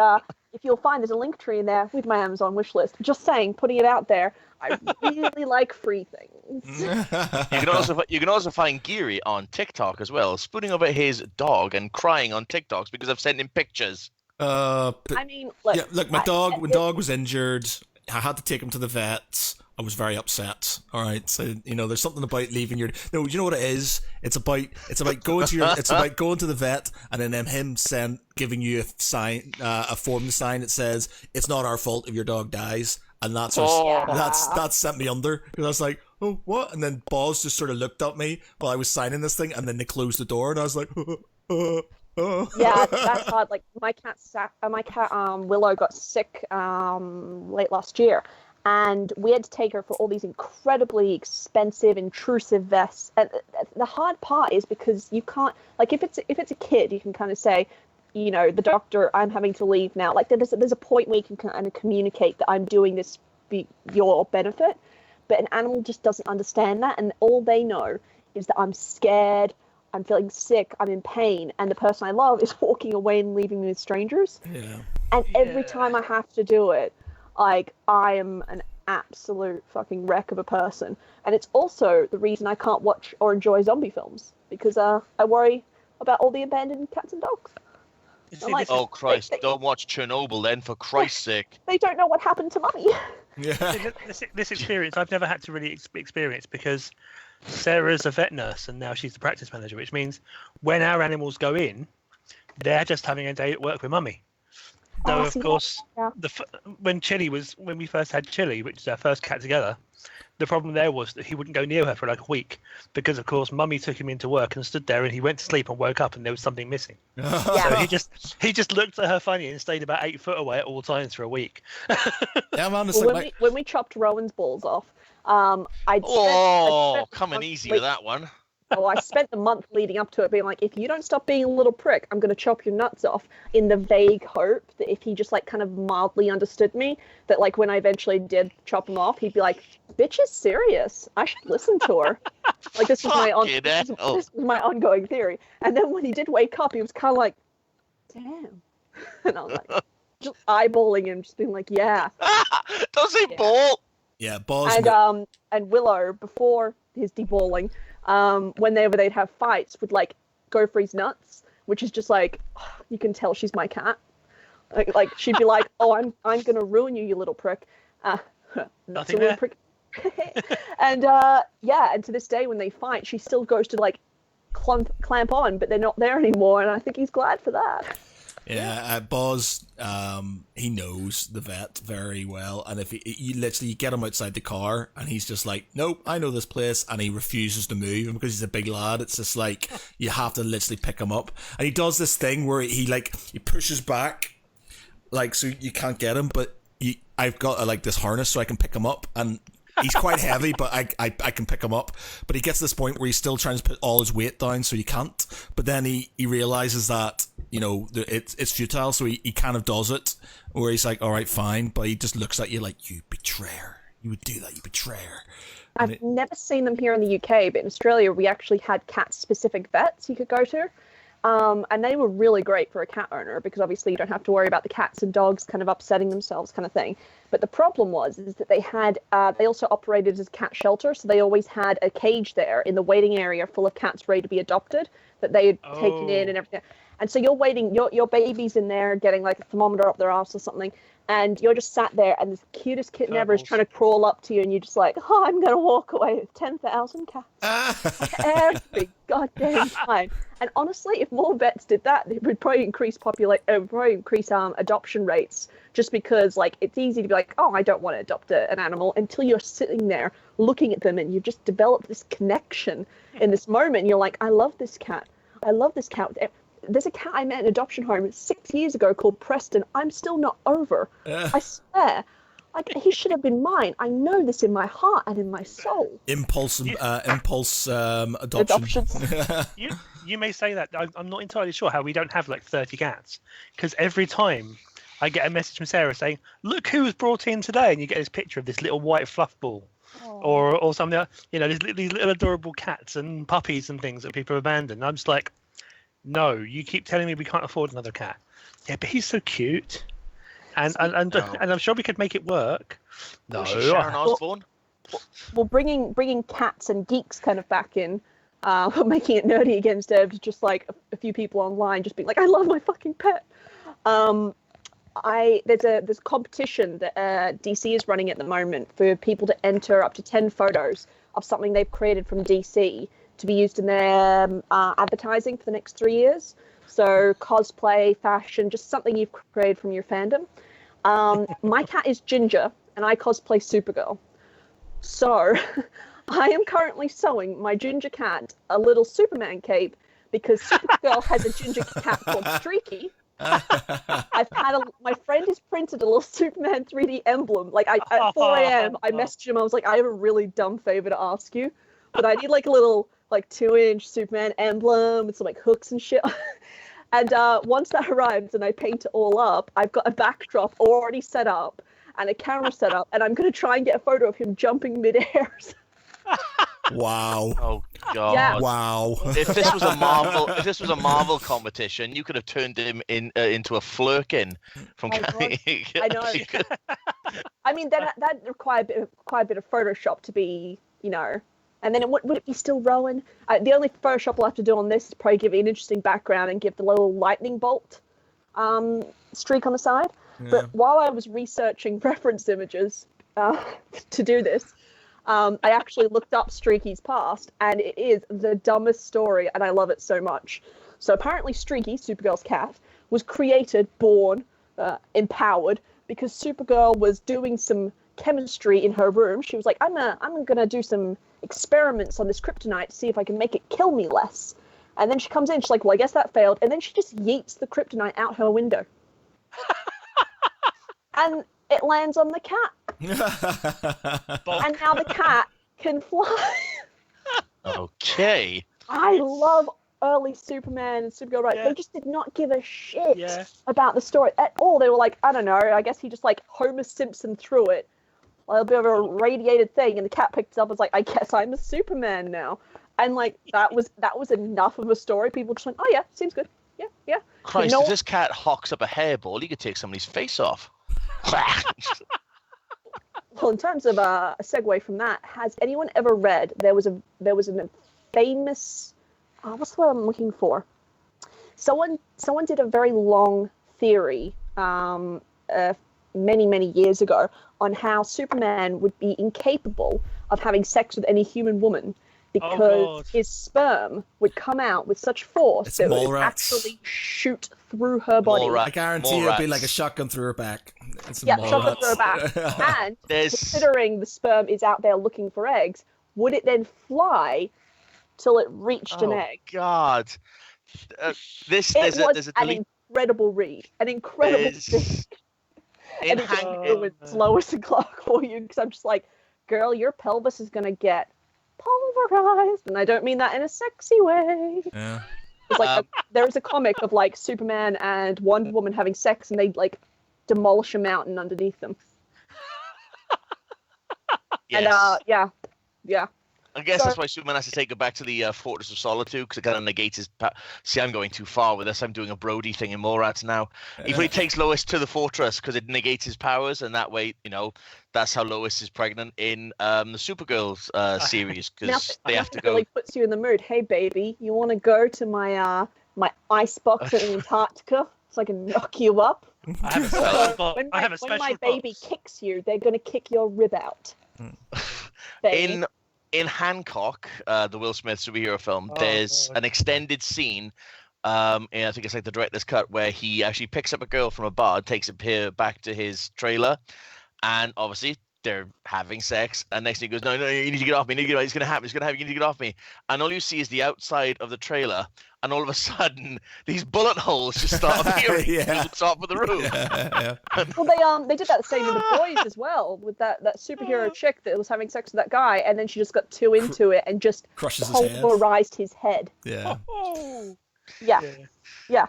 if you'll find, there's a link tree in there with my Amazon wishlist. Just saying, putting it out there. I really like free things. You can also find Geary on TikTok as well, spooning over his dog and crying on TikToks because I've sent him pictures. I mean, look, my dog was injured. I had to take him to the vet. I was very upset. All right, so there's something about leaving your. No, you know what it is? It's about going to your. It's about going to the vet and then him giving you a form to sign that says it's not our fault if your dog dies, and that's sent me under because I was like, oh what? And then Boz just sort of looked at me while I was signing this thing, and then they closed the door, and I was like, Yeah, that's hard. Like my cat Willow got sick late last year, And we had to take her for all these incredibly expensive, intrusive vests. And the hard part is because you can't, like, if it's a kid, you can kind of say, you know, the doctor, I'm having to leave now. Like, there's a point where you can kind of communicate that I'm doing this for your benefit. But an animal just doesn't understand that, and all they know is that I'm scared, I'm feeling sick, I'm in pain, and the person I love is walking away and leaving me with strangers. Yeah. And every time I have to do it, like, I am an absolute fucking wreck of a person. And it's also the reason I can't watch or enjoy zombie films, because I worry about all the abandoned cats and dogs. Like, oh Christ, don't watch Chernobyl then, for Christ's sake. They don't know what happened to Mummy. Yeah. This experience I've never had to really experience, because Sarah's a vet nurse and now she's the practice manager, which means when our animals go in, they're just having a day at work with Mummy. Though, of course, when we first had Chili, which is our first cat together, the problem there was that he wouldn't go near her for like a week because, of course, Mummy took him into work and stood there, and he went to sleep and woke up and there was something missing. So he just looked at her funny and stayed about 8 foot away at all times for a week. Yeah, man, when we chopped Rowan's balls off, coming easy with that one. Oh, I spent the month leading up to it being like, if you don't stop being a little prick, I'm going to chop your nuts off, in the vague hope that if he just like kind of mildly understood me, that like when I eventually did chop him off, he'd be like, bitch is serious. I should listen to her. Like, this was this was my ongoing theory. And then when he did wake up, he was kind of like, damn. And I was like, just eyeballing him, just being like, yeah. Does he ball? Yeah, balls. And Willow, before his deballing, when they'd have fights, would like go for his nuts, which is just like, you can tell she's my cat. Like she'd be like, oh, I'm gonna ruin you, you little prick. Nothing there. Prick. And and to this day when they fight, she still goes to like clamp on, but they're not there anymore, and I think he's glad for that. Yeah, Boz, he knows the vet very well, and if you literally get him outside the car, and he's just like, nope, I know this place, and he refuses to move, and because he's a big lad, it's just like, you have to literally pick him up, and he does this thing where he pushes back, like, so you can't get him, but I've got like this harness so I can pick him up, and he's quite heavy, but I can pick him up. But he gets to this point where he's still trying to put all his weight down, so you can't. But then he realizes that, you know, it's futile, so he kind of does it, where he's like, all right, fine. But he just looks at you like, you betrayer. You would do that, you betrayer. I've never seen them here in the UK, but in Australia we actually had cat-specific vets you could go to. And they were really great for a cat owner because obviously you don't have to worry about the cats and dogs kind of upsetting themselves kind of thing. But the problem is that they also operated as a cat shelter, so they always had a cage there in the waiting area full of cats ready to be adopted that they had taken in and everything. And so you're waiting, your baby's in there getting like a thermometer up their arse or something, and you're just sat there, and this cutest kitten ever is trying to crawl up to you, and you're just like, oh, I'm going to walk away with 10,000 cats every goddamn time. And honestly, if more vets did that, it would probably increase adoption rates, just because like it's easy to be like, oh, I don't want to adopt an animal, until you're sitting there looking at them and you've just developed this connection in this moment. And you're like, I love this cat. I love this cat. There's a cat I met in an adoption home 6 years ago called Preston. I'm still not over. I swear. Like, he should have been mine. I know this in my heart and in my soul. Impulse adoption. You may say that. I'm not entirely sure how we don't have like 30 cats. Because every time I get a message from Sarah saying, look who was brought in today, and you get this picture of this little white fluff ball. Or something, you know, these little adorable cats and puppies and things that people have abandoned. I'm just like, no, you keep telling me we can't afford another cat. Yeah, but he's so cute. And I'm sure we could make it work. No. Sharon Osbourne? Well, bringing cats and geeks kind of back in, making it nerdy again instead of just like a few people online just being like, I love my fucking pet. There's a competition that DC is running at the moment for people to enter up to 10 photos of something they've created from DC to be used in their advertising for the next 3 years. So cosplay, fashion, just something you've created from your fandom. My cat is Ginger, and I cosplay Supergirl. So I am currently sewing my Ginger cat a little Superman cape because Supergirl has a ginger cat called Streaky, My friend has printed a little Superman 3D emblem. Like at 4 a.m. I messaged him. I was like, I have a really dumb favor to ask you, but I need like a little like 2-inch Superman emblem with some like hooks and shit. And once that arrives and I paint it all up, I've got a backdrop already set up and a camera set up, and I'm gonna try and get a photo of him jumping midair. Wow. Oh God. Yeah. Wow. If this was a Marvel competition, you could have turned him into a Flurkin from. I know. I mean, that required quite a bit of Photoshop to be, you know. And then would it be still Rowan? The only Photoshop we'll have to do on this is probably give it an interesting background and give the little lightning bolt streak on the side. Yeah. But while I was researching reference images to do this, I actually looked up Streaky's past, and it is the dumbest story, and I love it so much. So apparently Streaky, Supergirl's cat, was created, born, empowered, because Supergirl was doing some chemistry in her room. She was like, I'm gonna do some experiments on this kryptonite to see if I can make it kill me less. And then she comes in, she's like, well, I guess that failed. And then she just yeets the kryptonite out her window. And it lands on the cat. And now the cat can fly. Okay. I love early Superman and Supergirl, right? Yeah. They just did not give a shit about the story at all. They were like, I don't know, I guess he just like Homer Simpson threw it. A bit of a radiated thing, and the cat picked it up and was like, I guess I'm a Superman now. And like that was enough of a story. People just went, oh yeah, seems good. Yeah. Christ, if this cat hawks up a hairball, he could take somebody's face off. Well, in terms of a segue from that, has anyone ever read? There was a famous. What's the word I'm looking for? Someone did a very long theory many years ago on how Superman would be incapable of having sex with any human woman because his sperm would come out with such force that it would actually shoot through her body. I guarantee it'll be like a shotgun through her back. Shotgun through her back. And considering the sperm is out there looking for eggs, would it then fly till it reached an egg? God. There's an incredible read. An incredible thing. And it just ruins Lois and Clark for you, because I'm just like, girl, your pelvis is going to get pulverized. And I don't mean that in a sexy way. Yeah. It's like there's a comic of like Superman and Wonder Woman having sex, and they like demolish a mountain underneath them. Yes. And yeah. I guess that's why Superman has to take her back to the Fortress of Solitude, because it kind of negates his... See, I'm going too far with this. I'm doing a Brody thing in Morats now. He takes Lois to the fortress because it negates his powers, and that way, you know, that's how Lois is pregnant in the Supergirl series, because they have to go... really puts you in the mood. Hey, baby, you want to go to my my ice box in Antarctica so I can knock you up? I have a special box. When my baby kicks you, they're going to kick your rib out. In Hancock, the Will Smith superhero film, there's an extended scene, and I think it's like the director's cut, where he actually picks up a girl from a bar, takes her back to his trailer, and obviously they're having sex, and next thing he goes, no, you need to get off me, it's going to happen, you need to get off me, and all you see is the outside of the trailer, and all of a sudden, these bullet holes just start appearing through the top of the roof. Well, they did that same in The Boys as well, with that superhero chick that was having sex with that guy, and then she just got too into it and just pulverized his head. Yeah. Yeah.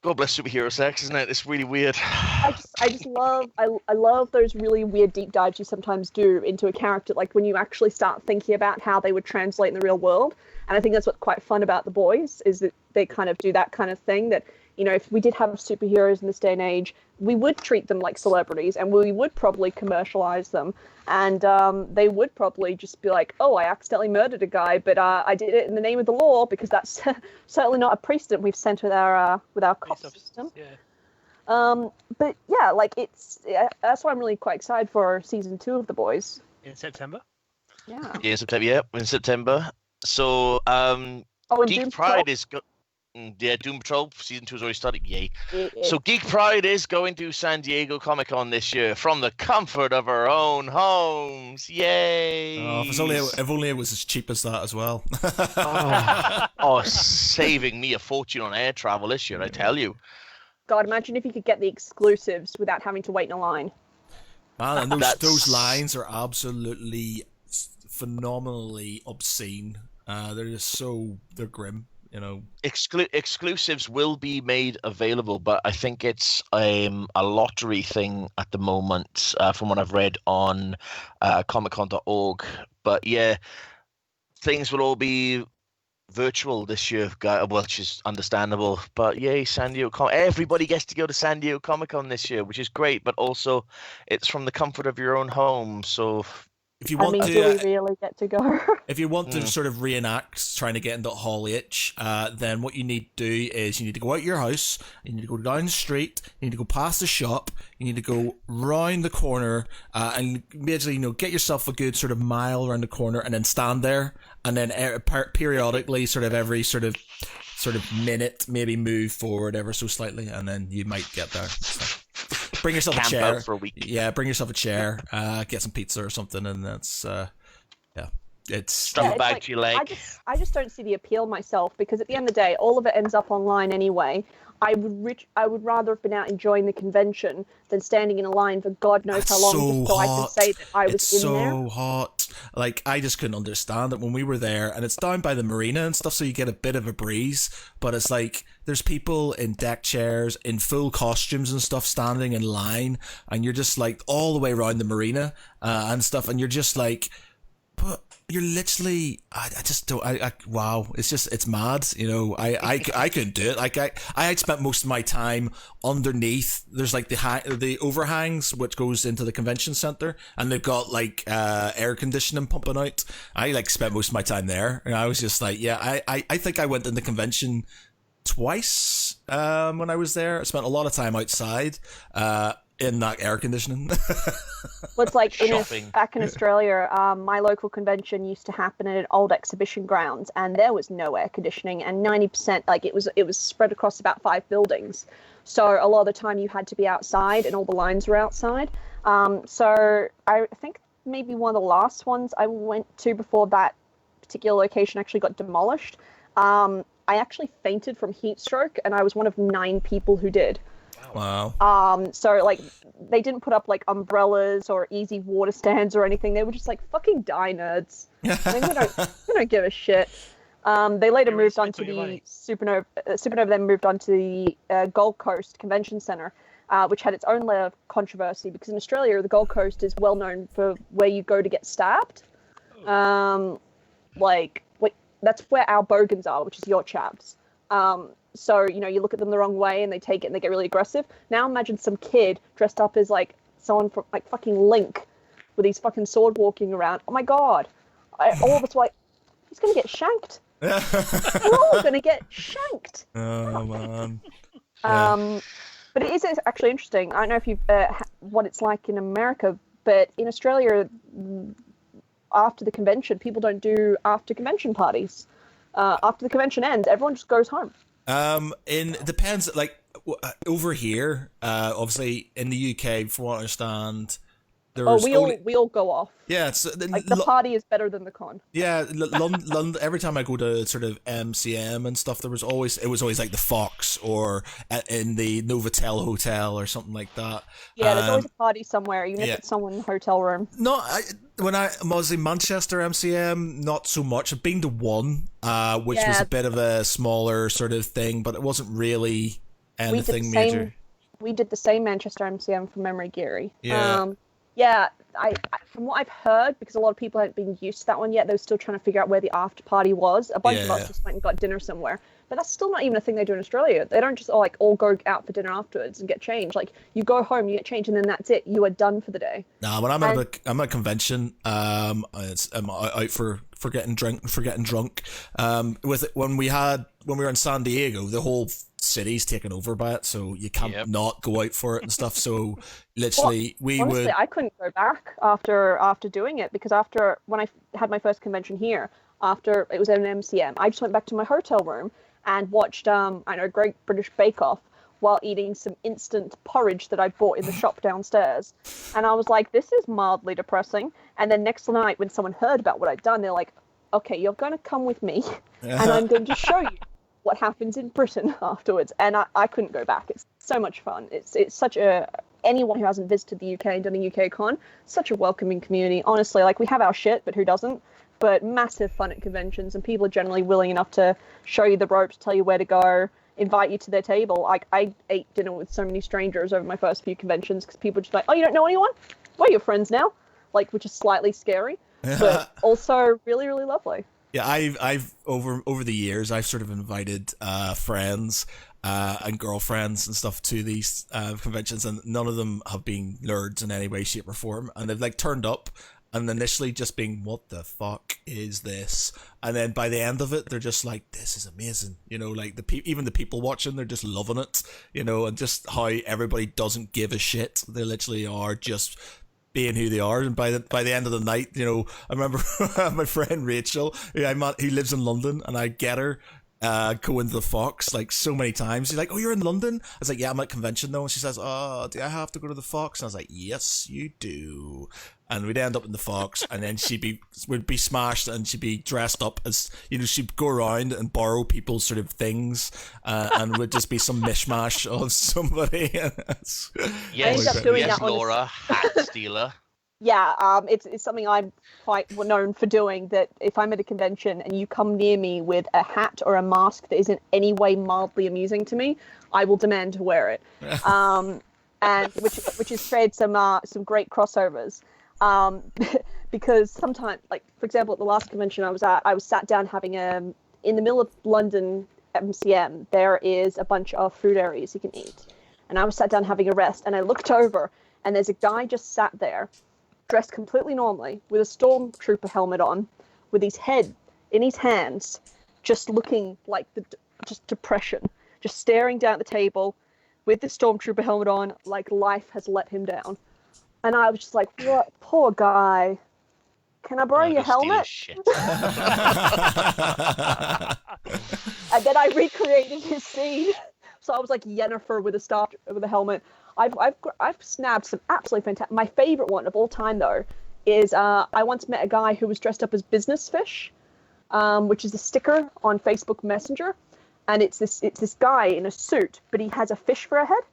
God bless superhero sex, isn't it? It's really weird. I just love those really weird deep dives you sometimes do into a character, like when you actually start thinking about how they would translate in the real world. And I think that's what's quite fun about The Boys, is that they kind of do that kind of thing, that, you know, if we did have superheroes in this day and age, we would treat them like celebrities, and we would probably commercialize them, and they would probably just be like, oh, I accidentally murdered a guy, but I did it in the name of the law, because that's certainly not a precedent we've sent with our cost system. Yeah. But yeah, like that's why I'm really quite excited for season 2 of The Boys. In September? Yeah. In September. So, Geek Pride is... Doom Patrol season 2 has already started. Yay! So Geek Pride is going to San Diego Comic-Con this year from the comfort of our own homes. Yay! Oh, if only it was as cheap as that as well. Saving me a fortune on air travel this year, I tell you. God, imagine if you could get the exclusives without having to wait in a line. Man, and those lines are absolutely phenomenally obscene. They're just they're grim, you know. Exclusives will be made available, but I think it's a lottery thing at the moment, from what I've read on comiccon.org. But yeah, things will all be virtual this year, which is understandable. But yay, San Diego everybody gets to go to San Diego Comic-Con this year, which is great, but also it's from the comfort of your own home. So if you want do we really get to go? If you want to sort of reenact trying to get into Hall H, then what you need to do is you need to go out your house, you need to go down the street, you need to go past the shop, you need to go round the corner, and basically, get yourself a good sort of mile around the corner, and then stand there, and then periodically, sort of every sort of minute, maybe move forward ever so slightly, and then you might get there. So, bring yourself a chair for a week. Yeah, bring yourself a chair, get some pizza or something, and that's it's strap it back to your leg. I just don't see the appeal myself, because at the end of the day, all of it ends up online anyway. I would rather have been out enjoying the convention than standing in a line for God knows how long, just so I can say that I was in there. It's so hot. Like, I just couldn't understand it when we were there, and it's down by the marina and stuff, so you get a bit of a breeze, but it's like there's people in deck chairs in full costumes and stuff standing in line, and you're just like all the way around the marina and stuff, and you're just like, but you're literally, I just don't, wow, it's mad, I couldn't do it. Like, I had spent most of my time underneath, there's like the overhangs which goes into the convention center, and they've got like air conditioning pumping out. I like spent most of my time there, and I was just like, yeah, I think I went in the convention twice when I was there. I spent a lot of time outside in that air conditioning. Well, it's like back in Australia, my local convention used to happen in an old exhibition grounds, and there was no air conditioning, and 90%, like it was spread across about 5 buildings. So a lot of the time you had to be outside, and all the lines were outside. So I think maybe one of the last ones I went to before that particular location actually got demolished, I actually fainted from heat stroke, and I was one of 9 people who did. Wow. So like they didn't put up like umbrellas or easy water stands or anything. They were just like, fucking die, nerds. I mean, we don't give a shit. They later moved on to the Supernova. Supernova then moved on to the Gold Coast Convention Center, which had its own layer of controversy, because in Australia the Gold Coast is well known for where you go to get stabbed. Like that's where our bogans are, which is your chaps. So, you look at them the wrong way and they take it and they get really aggressive. Now imagine some kid dressed up as like someone from like fucking Link with his fucking sword walking around. Oh my God. All of us were like, he's going to get shanked. We're all going to get shanked. Oh, man. But it is actually interesting. I don't know if you've what it's like in America, but in Australia, after the convention, people don't do after convention parties. After the convention ends, everyone just goes home. Depends. Like over here, obviously in the UK, from what I understand, we all go off. Yeah, it's like the party is better than the con. Yeah, London. Every time I go to sort of MCM and stuff, it was always like the Fox or in the Novotel Hotel or something like that. Yeah, there's always a party somewhere, even if it's someone in the hotel room. No, when I was in Manchester MCM, not so much. I've been to one, which was a bit of a smaller sort of thing, but it wasn't really anything major. We did the same Manchester MCM for Memory Geary. Yeah. Yeah, I from what I've heard, because a lot of people hadn't been used to that one yet, they were still trying to figure out where the after party was. A bunch of us just went and got dinner somewhere. But that's still not even a thing they do in Australia. They don't just all go out for dinner afterwards and get changed. Like, you go home, you get changed, and then that's it. You are done for the day. Nah, when I'm at a convention, I'm out for getting drunk. When we were in San Diego, the whole city's taken over by it, so you can't not go out for it and stuff. So literally, honestly, I couldn't go back after doing it, because when I had my first convention here, after it was at an MCM, I just went back to my hotel room and watched Great British Bake Off while eating some instant porridge that I bought in the shop downstairs. And I was like, this is mildly depressing. And then next night, when someone heard about what I'd done, they're like, okay, you're going to come with me and I'm going to show you what happens in Britain afterwards. And I couldn't go back. It's so much fun. It's such a anyone who hasn't visited the UK and done a UK con, such a welcoming community. Honestly, like we have our shit, but who doesn't? But massive fun at conventions, and people are generally willing enough to show you the ropes, tell you where to go, invite you to their table. Like I ate dinner with so many strangers over my first few conventions because people are just like, oh, you don't know anyone? We're your friends now. Like, which is slightly scary, but also really, really lovely. Yeah, I've over the years, I've sort of invited friends and girlfriends and stuff to these conventions, and none of them have been nerds in any way, shape, or form. And they've like turned up, and initially just being, "What the fuck is this?" And then by the end of it, they're just like, "This is amazing," you know. Like even the people watching, they're just loving it, you know, and just how everybody doesn't give a shit. They literally are just being who they are, and by the end of the night, you know, I remember my friend Rachel, who lives in London, and I get her going to the Fox like so many times. She's like, "Oh, you're in London?" I was like, "Yeah, I'm at convention though." And she says, "Oh, do I have to go to the Fox?" And I was like, "Yes, you do." And we'd end up in the Fox, and then would be smashed, and she'd be dressed up as, you know, she'd go around and borrow people's sort of things, and would just be some mishmash of somebody. Yes, doing yes, that on Laura, hat stealer. Yeah, it's something I'm quite known for doing, that if I'm at a convention and you come near me with a hat or a mask that is in any way mildly amusing to me, I will demand to wear it. And which has created some great crossovers. Because sometimes, like for example, at the last convention I was at, I was sat down having in the middle of London MCM, there is a bunch of food areas you can eat. And I was sat down having a rest, and I looked over, and there's a guy just sat there, dressed completely normally, with a stormtrooper helmet on, with his head in his hands, just looking like just depression, just staring down at the table with the stormtrooper helmet on, like life has let him down. And I was just like, what? Poor guy. Can I borrow your helmet? Shit. And then I recreated his scene. So I was like Yennefer with a helmet. I've snapped some absolutely fantastic. My favorite one of all time though is I once met a guy who was dressed up as Business Fish, which is a sticker on Facebook Messenger, and it's this guy in a suit, but he has a fish for a head.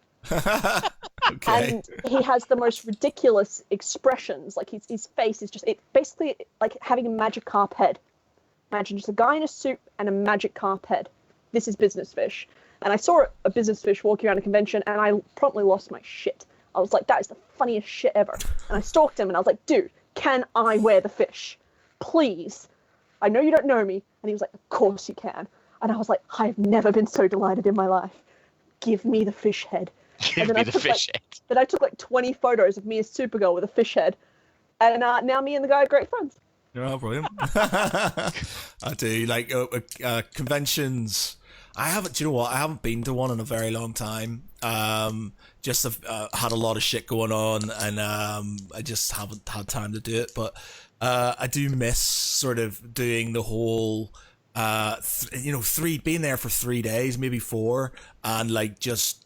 Okay. And he has the most ridiculous expressions. Like his face is basically like having a magic carp head. Imagine just a guy in a suit and a magic carp head. This is Business Fish. And I saw a Business Fish walking around a convention, and I promptly lost my shit. I was like, that is the funniest shit ever. And I stalked him, and I was like, dude, can I wear the fish? Please. I know you don't know me. And he was like, of course you can. And I was like, I've never been so delighted in my life. Give me the fish head. Give me the fish head. Then I took like 20 photos of me as Supergirl with a fish head. And now me and the guy are great friends. Oh, brilliant. I do. Like conventions. I haven't, do you know what? I haven't been to one in a very long time. Just have had a lot of shit going on, and I just haven't had time to do it. But I do miss sort of doing the whole, being there for 3 days, maybe 4, and like just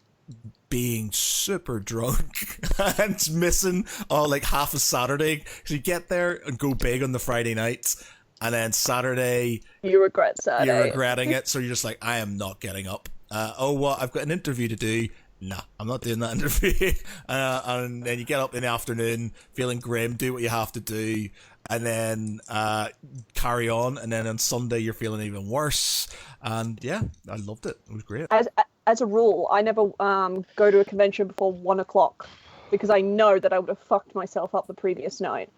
being super drunk and missing like half a Saturday. So you get there and go big on the Friday nights, and then Saturday you regret Saturday. You're regretting it, so you're just like, I am not getting up. I've got an interview to do. Nah, I'm not doing that interview. And then you get up in the afternoon feeling grim, do what you have to do, and then carry on. And then on Sunday you're feeling even worse. And yeah, I loved it. It was great. As a rule, I never go to a convention before 1 o'clock, because I know that I would have fucked myself up the previous night.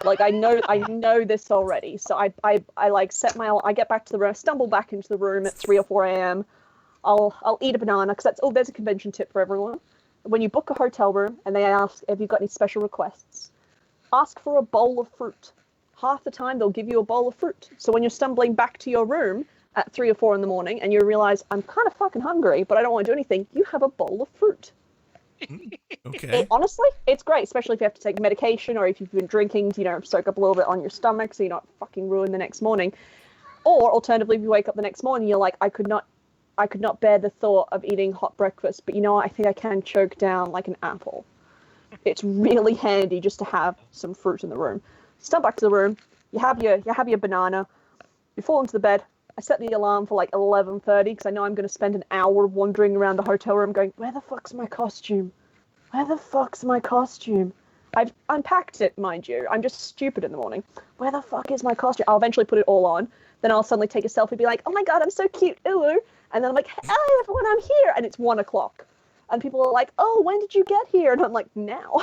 Like I know this already. So I like set I get back to the room, I stumble back into the room at 3 or 4 a.m. I'll eat a banana, because there's a convention tip for everyone. When you book a hotel room and they ask, have you got any special requests? Ask for a bowl of fruit. Half the time they'll give you a bowl of fruit. So when you're stumbling back to your room at 3 or 4 in the morning and you realize, I'm kind of fucking hungry, but I don't want to do anything, you have a bowl of fruit. Okay. Honestly, it's great, especially if you have to take medication, or if you've been drinking to, soak up a little bit on your stomach so you're not fucking ruined the next morning. Or alternatively, if you wake up the next morning, you're like, I could not bear the thought of eating hot breakfast, but I think I can choke down like an apple. It's really handy just to have some fruit in the room. Step back to the room, you have your banana, you fall into the bed, I set the alarm for like 11:30 because I know I'm going to spend an hour wandering around the hotel room going, where the fuck's my costume? Where the fuck's my costume? I've unpacked it, mind you. I'm just stupid in the morning. Where the fuck is my costume? I'll eventually put it all on. Then I'll suddenly take a selfie and be like, oh my god, I'm so cute. Ooh. And then I'm like, hey, everyone, I'm here. And it's 1 o'clock. And people are like, oh, when did you get here? And I'm like, now.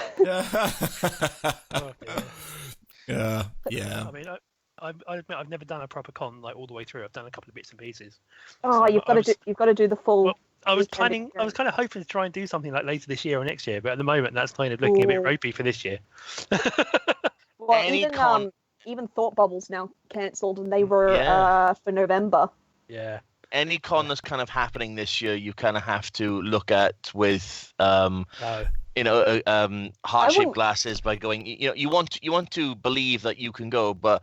Yeah. I mean, I admit I've never done a proper con like all the way through. I've done a couple of bits and pieces. Oh, So you've got to do the full. Well, I was weekend kind of hoping to try and do something like later this year or next year, but at the moment that's kind of looking a bit ropey for this year. Well, Any con- even Thought Bubbles now cancelled, and they were for November. Yeah. Any con that's kind of happening this year, you kind of have to look at with heart-shaped glasses by going. You want to believe that you can go, but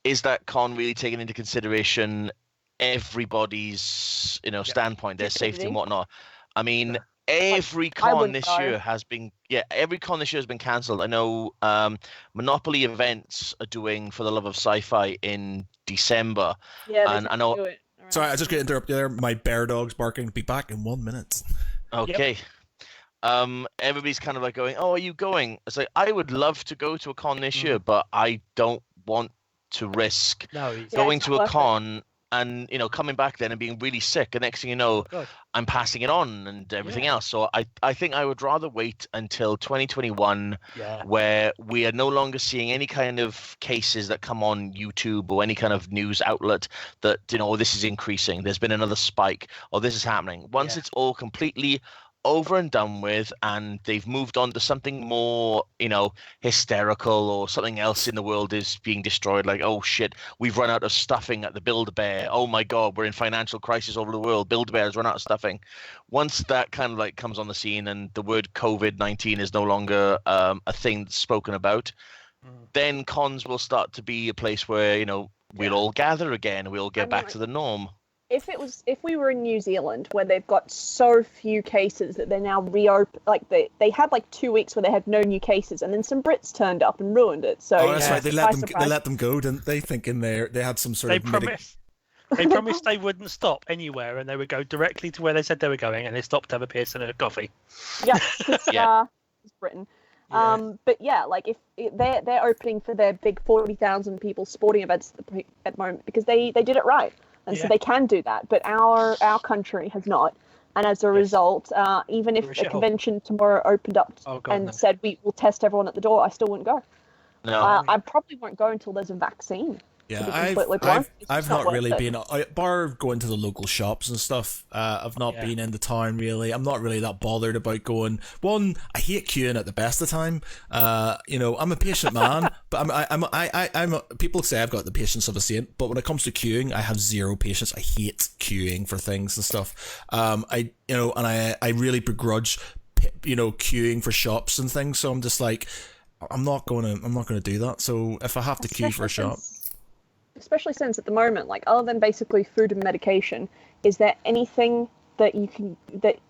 is that con really taking into consideration everybody's standpoint, their safety and whatnot? I mean, every con this year has been cancelled. I know Monopoly events are doing For the Love of Sci-Fi in December. Yeah, and I know. Sorry, I just got to interrupt you there. My bear dog's barking. Be back in 1 minute. Okay. Yep. Everybody's kind of like going, oh, are you going? It's like, I would love to go to a con this year, but I don't want to risk going to a con and coming back then and being really sick. The next thing you know, I'm passing it on and everything else. So I think I would rather wait until 2021, where we are no longer seeing any kind of cases that come on YouTube or any kind of news outlet that this is increasing. There's been another spike, or this is happening. Once it's all completely over and done with, and they've moved on to something more, hysterical, or something else in the world is being destroyed. Like, oh shit, we've run out of stuffing at the Build-A-Bear. Oh my god, we're in financial crisis all over the world. Build-A-Bear has run out of stuffing. Once that kind of like comes on the scene, and the word COVID-19 is no longer a thing that's spoken about, then cons will start to be a place where we'll all gather again. We'll get back to the norm. If we were in New Zealand, where they've got so few cases that they're now reopen, like they had like 2 weeks where they had no new cases, and then some Brits turned up and ruined it. So that's right. They let them go, didn't they? Thinking they had some sort of. They promised they wouldn't stop anywhere, and they would go directly to where they said they were going, and they stopped to have a piss and a coffee. Yeah, it's Britain. Yeah. But yeah, like if they're opening for their big 40,000 people sporting events at the moment because they did it right. And so they can do that, but our country has not. And as a result, even if a convention tomorrow opened up said we will test everyone at the door, I still wouldn't go. No, I probably won't go until there's a vaccine. Yeah, I've not really been, bar going to the local shops and stuff. I've not been into town really. I'm not really that bothered about going. One, I hate queuing at the best of time. I'm a patient man, but I'm people say I've got the patience of a saint, but when it comes to queuing, I have zero patience. I hate queuing for things and stuff. I really begrudge, queuing for shops and things. So I'm just like, I'm not gonna do that. So if I have to queue for a shop. Especially since at the moment, like other than basically food and medication, is there anything that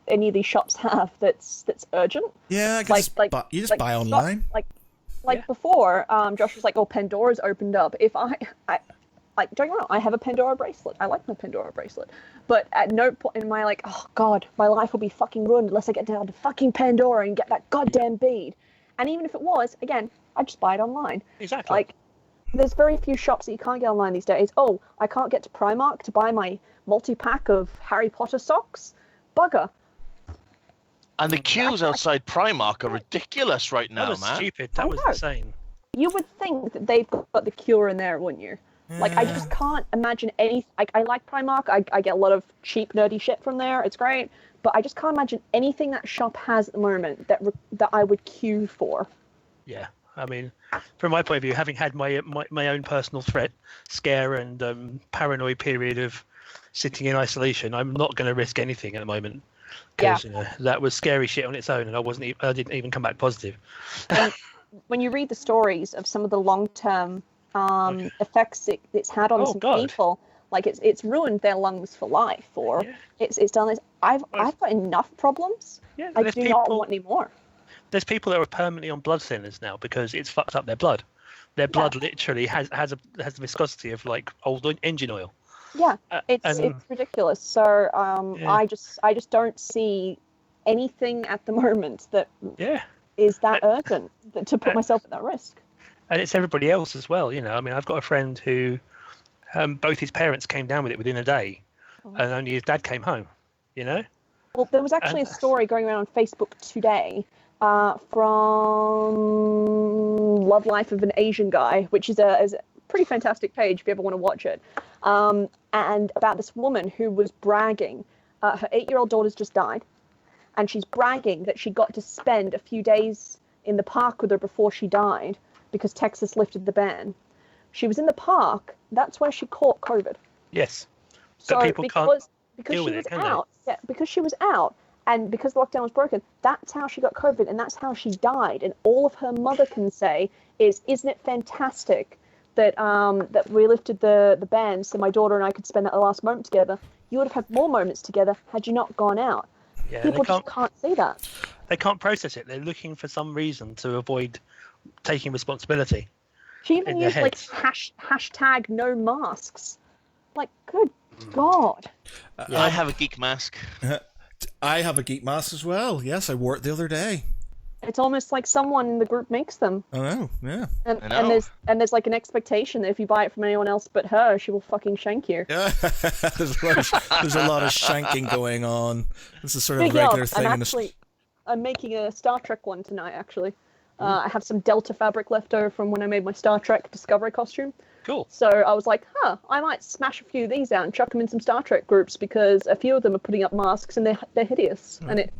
any of these shops have that's urgent? Yeah, I guess you just buy online. Before, Josh was like, "Oh, Pandora's opened up." If I don't get me wrong, I have a Pandora bracelet. I like my Pandora bracelet, but at no point in my oh god, my life will be fucking ruined unless I get down to fucking Pandora and get that goddamn bead. And even if it was, again, I'd just buy it online. Exactly. There's very few shops that you can't get online these days. Oh, I can't get to Primark to buy my multi-pack of Harry Potter socks? Bugger. And the queues outside Primark are ridiculous right now, man. That was stupid. That was insane. You would think that they've got the cure in there, wouldn't you? I just can't imagine any... I like Primark. I get a lot of cheap, nerdy shit from there. It's great. But I just can't imagine anything that shop has at the moment that I would queue for. Yeah. I mean, from my point of view, having had my own personal scare and paranoid period of sitting in isolation, I'm not going to risk anything at the moment because that was scary shit on its own, and I didn't even come back positive. When you read the stories of some of the long-term effects it's had on some people, like it's ruined their lungs for life, or it's done this. I've got enough problems. Yeah, I do not want any more. There's people that are permanently on blood thinners now because it's fucked up their blood. Their blood literally has the viscosity of like old engine oil. Yeah, it's and ridiculous. So Yeah. I just don't see anything at the moment that yeah, is that urgent to put myself at that risk. and it's everybody else as well. I mean, I've got a friend who both his parents came down with it within a day, and only his dad came home. Well, there was actually a story going around on Facebook today from Love Life of an Asian Guy, which is a pretty fantastic page if you ever want to watch it, and about this woman who was bragging. Her 8-year-old daughter's just died, and she's bragging that she got to spend a few days in the park with her before she died because Texas lifted the ban. She was in the park. That's where she caught COVID. Yes. So But people because deal she with was it, can they? out, yeah, because she was out, and because the lockdown was broken, that's how she got COVID, and that's how she died. And all of her mother can say is, "Isn't it fantastic that that we lifted the ban so my daughter and I could spend that last moment together? You would have had more moments together had you not gone out." Yeah, People just can't see that. they can't process it. They're looking for some reason to avoid taking responsibility. She even In their used like heads. hashtag no masks. Like, good God. I have a geek mask. I have a Geek mask as well. Yes, I wore it the other day. It's almost like someone in the group makes them. I know, yeah. And, I know. there's like an expectation that if you buy it from anyone else but her, she will fucking shank you. Yeah, there's a lot of shanking going on. This is sort of a Speaking regular of, thing. I'm making a Star Trek one tonight, actually. I have some Delta fabric left over from when I made my Star Trek Discovery costume. Cool. So I was like, I might smash a few of these out and chuck them in some Star Trek groups because a few of them are putting up masks and they're hideous. And it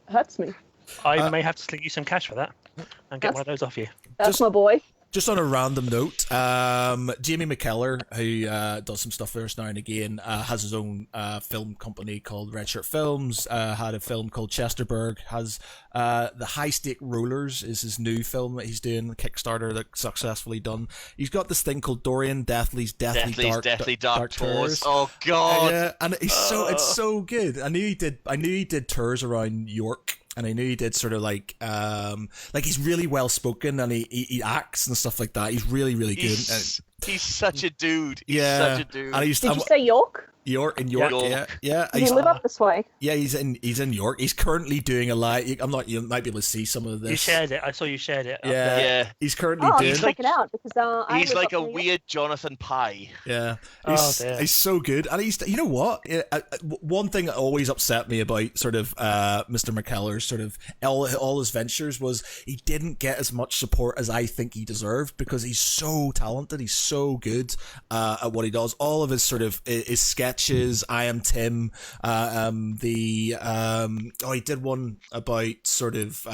hurts me. I may have to slip you some cash for that and get That's- one of those off you. That's my boy. Just on a random note, Jamie McKellar, who does some stuff for us now and again, has his own film company called Red Shirt Films, had a film called Chesterburg, has The High Stake Rollers is his new film that he's doing, Kickstarter that successfully done. He's got this thing called Dorian Deathly's Deathly Dark Tours. Tours. Oh God! Yeah, and it's so good. I knew he did tours around York. And I knew he did sort of like he's really well spoken and he acts and stuff like that. He's really, really good. He's such a dude. He's Yeah. such a dude. And Did you say York? York. York. Yeah. Does he live up this way? Yeah, he's in York. He's currently doing a live. You might be able to see some of this. You shared it. I saw you shared it. Yeah, Yeah. He's currently Oh, doing. I'll check it out because I He's live like up a near weird Jonathan Pye. Yeah, dear. he's so good, and you know what? One thing that always upset me about sort of Mr. McKellar's sort of all his ventures was he didn't get as much support as I think he deserved because he's so talented, he's so good at what he does. All of his sort of his sketches, I Am Tim, he did one about sort of.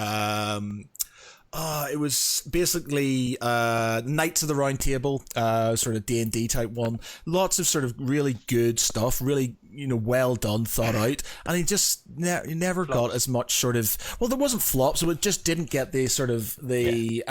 It was basically Knights of the Round Table, sort of D&D type one. Lots of sort of really good stuff, really well done, thought out, and he just never got as much sort of. Well, there wasn't flops, so it just didn't get the sort of the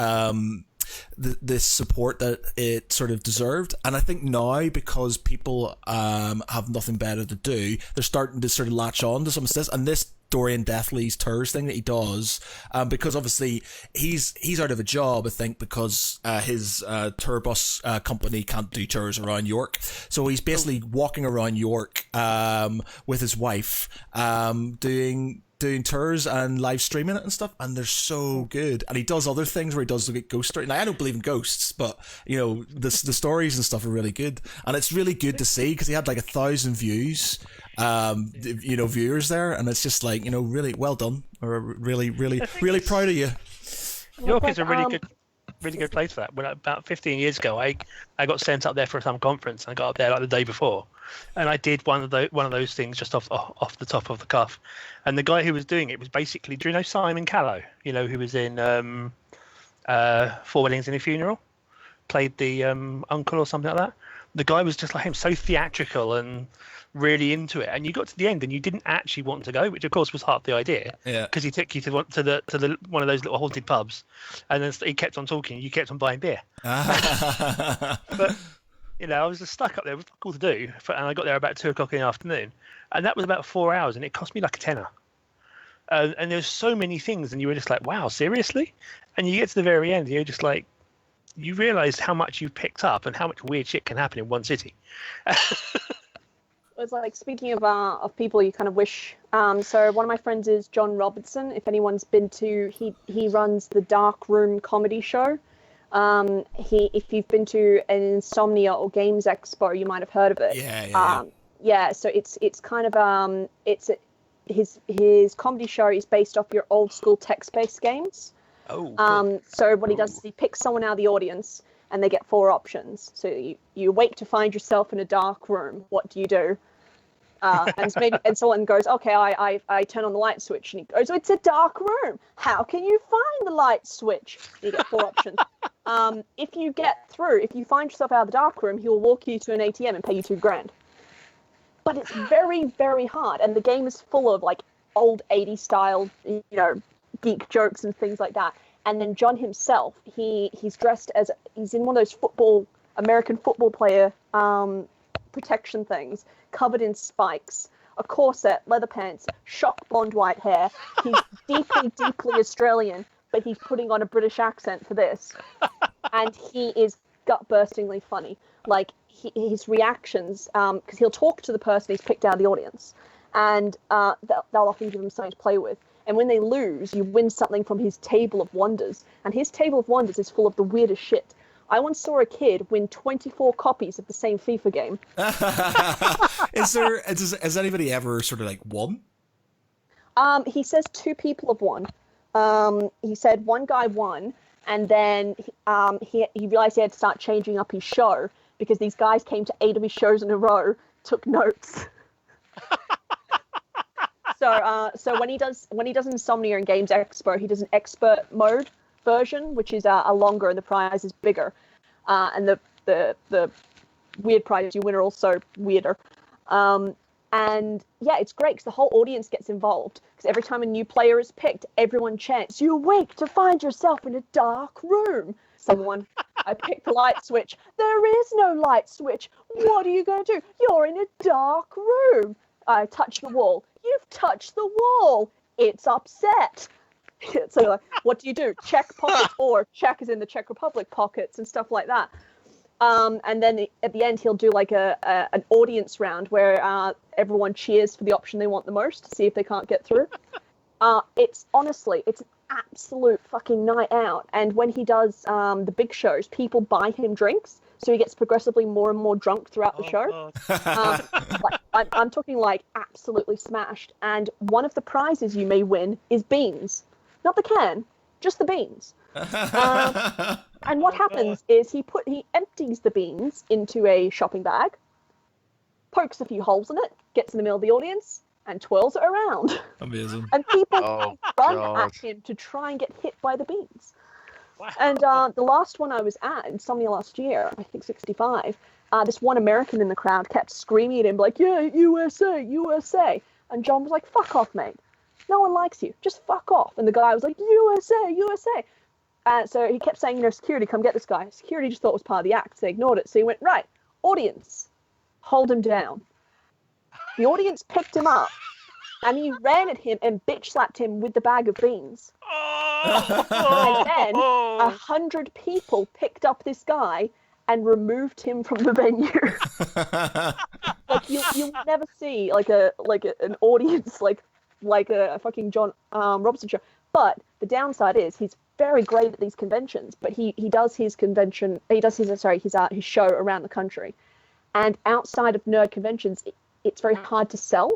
support that it sort of deserved. And I think now, because people have nothing better to do, they're starting to sort of latch on to some of this, and this Dorian Deathly's tours thing that he does, because obviously he's out of a job, I think, because his tour bus company can't do tours around York, so he's basically walking around York with his wife, doing tours and live streaming it and stuff, and they're so good. And he does other things where he does like ghost stories. Now, I don't believe in ghosts, but the stories and stuff are really good, and it's really good to see because he had like 1,000 views, viewers there, and it's just like really well done. We're really proud of you. York is a really good place for that. When about 15 years ago, I got sent up there for some conference, and I got up there like the day before, and I did one of those things just off the top of the cuff. And the guy who was doing it was basically, do you know Simon Callow? Who was in Four Weddings and a Funeral, played the uncle or something like that. The guy was just like him, so theatrical and really into it. And you got to the end and you didn't actually want to go, which of course was half the idea. Yeah. Because he took you to the one of those little haunted pubs, and then he kept on talking. You kept on buying beer. But I was just stuck up there with all to do, and I got there about 2:00 in the afternoon, and that was about 4 hours, and it cost me like a tenner. And there's so many things, and you were just like, wow, seriously? And you get to the very end, and you're just like, you realise how much you've picked up and how much weird shit can happen in one city. It's like, speaking of people you kind of wish. So one of my friends is John Robertson. If anyone's been to, he runs the Dark Room comedy show. If you've been to an Insomnia or Games Expo, you might have heard of it. Yeah. So it's kind of his comedy show is based off your old school text-based games. Oh. Cool. So what he does is he picks someone out of the audience, and they get 4 options. So you wake to find yourself in a dark room. What do you do? And someone goes, okay, I turn on the light switch. And he goes, it's a dark room. How can you find the light switch? You get 4 options. If you get through, if you find yourself out of the dark room, he'll walk you to an ATM and pay you $2,000. But it's very, very hard. And the game is full of like old 80s style, geek jokes and things like that. And then John himself, he's dressed as, he's in one of those American football player protection things, covered in spikes, a corset, leather pants, shock blonde white hair. He's deeply, deeply Australian, but he's putting on a British accent for this. And he is gut-burstingly funny. Like, his reactions, because he'll talk to the person he's picked out of the audience, and they'll often give him something to play with. And when they lose, you win something from his Table of Wonders. And his Table of Wonders is full of the weirdest shit. I once saw a kid win 24 copies of the same FIFA game. Has anybody ever sort of like won? He says 2 people have won. He said one guy won, and then he realized he had to start changing up his show because these guys came to 8 of his shows in a row, took notes. So when he does Insomnia and Games Expo, he does an expert mode version, which is a longer and the prize is bigger, and the weird prizes you win are also weirder. And yeah, it's great because the whole audience gets involved, because every time a new player is picked, everyone chants, "You awake to find yourself in a dark room." Someone, I picked the light switch. There is no light switch. What are you going to do? You're in a dark room. I touched the wall. You've touched the wall. It's upset. So like, what do you do? Check pockets, or check is in the Czech Republic pockets and stuff like that. And then at the end, he'll do like an audience round where everyone cheers for the option they want the most to see if they can't get through. It's honestly, it's an absolute fucking night out. And when he does the big shows, people buy him drinks, so he gets progressively more and more drunk throughout the show. I'm talking like absolutely smashed. And one of the prizes you may win is beans. Not the can, just the beans. And what happens is he empties the beans into a shopping bag, pokes a few holes in it, gets in the middle of the audience, and twirls it around. Amazing. And people run at him to try and get hit by the beans. Wow. And the last one I was at, Insomnia last year, I think 65, this one American in the crowd kept screaming at him like, "Yeah, USA, USA." And John was like, "Fuck off, mate. No one likes you. Just fuck off." And the guy was like, "USA, USA." So he kept saying, "Security, come get this guy." Security just thought it was part of the act. So they ignored it. So he went, "Right, audience, hold him down." The audience picked him up, and he ran at him and bitch slapped him with the bag of beans. And then 100 people picked up this guy and removed him from the venue. Like you'll never see an audience like a fucking John Robertson show. But the downside is he's very great at these conventions, but he does his show around the country, and outside of nerd conventions, it's very hard to sell.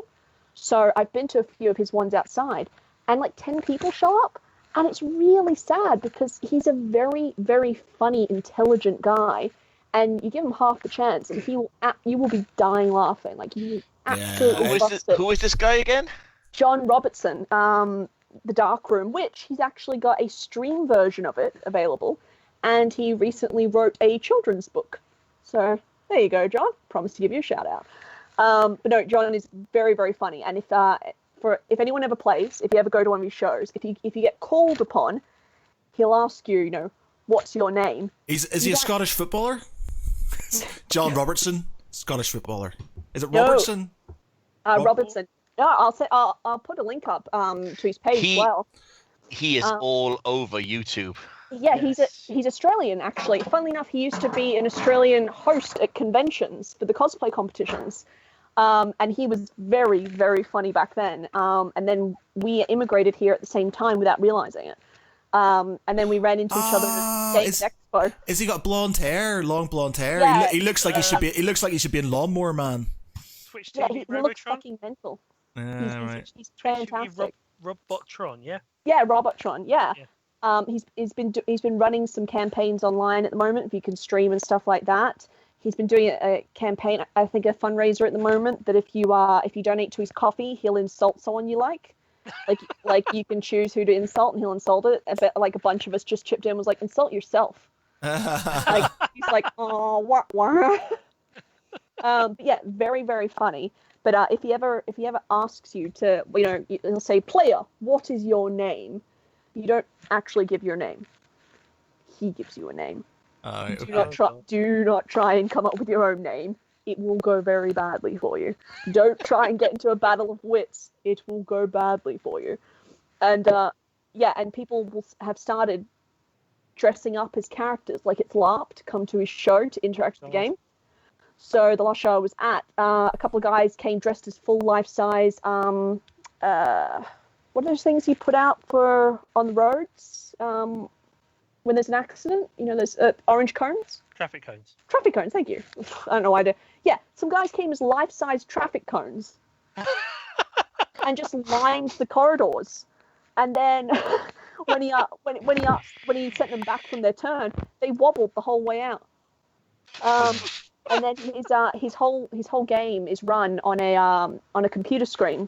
So I've been to a few of his ones outside, and like 10 people show up, and it's really sad because he's a very, very funny, intelligent guy, and you give him half the chance, and you will be dying laughing. Like you absolutely bust it. Who is this guy again? John Robertson, The Dark Room, which he's actually got a stream version of it available, and he recently wrote a children's book. So there you go, John. Promise to give you a shout out. But no, John is very, very funny, and if anyone ever plays, if you ever go to one of his shows, if you get called upon, he'll ask you, what's your name? Is he a Scottish footballer? John Robertson, Scottish footballer. Is it Robertson? Robertson. No, I'll put a link up to his page as well. He is all over YouTube. Yeah, he's Australian actually. Funnily enough, he used to be an Australian host at conventions for the cosplay competitions. And he was very, very funny back then. And then we immigrated here at the same time without realizing it. And then we ran into each other at Games Expo. Is he got blonde hair? Long blonde hair? Yeah. He looks like he should be. He looks like he should be in Lawnmower Man. Twitch Yeah, TV he looks Robotron. fucking mental. Right. He's Should be fantastic. Robotron, yeah. Yeah, Robotron. Yeah. He's been running some campaigns online at the moment. If you can stream and stuff like that, he's been doing a campaign. I think a fundraiser at the moment that if you donate to his coffee, he'll insult someone you like. Like you can choose who to insult, and he'll insult it. But like a bunch of us just chipped in and was like, insult yourself. Like he's like, oh, what? But yeah, very, very funny. But if he ever asks you to, he'll say, player, what is your name? You don't actually give your name. He gives you a name. Do not try and come up with your own name. It will go very badly for you. Don't try and get into a battle of wits. It will go badly for you. And and people will have started dressing up as characters, like it's LARP, to come to his show to interact with the game. So the last show I was at, a couple of guys came dressed as full life-size, what are those things you put out on the roads when there's an accident? Those orange cones? Traffic cones. Traffic cones, thank you. I don't know why. Yeah, some guys came as life-size traffic cones and just lined the corridors. And then when he sent them back from their turn, they wobbled the whole way out. And then his whole game is run on a computer screen.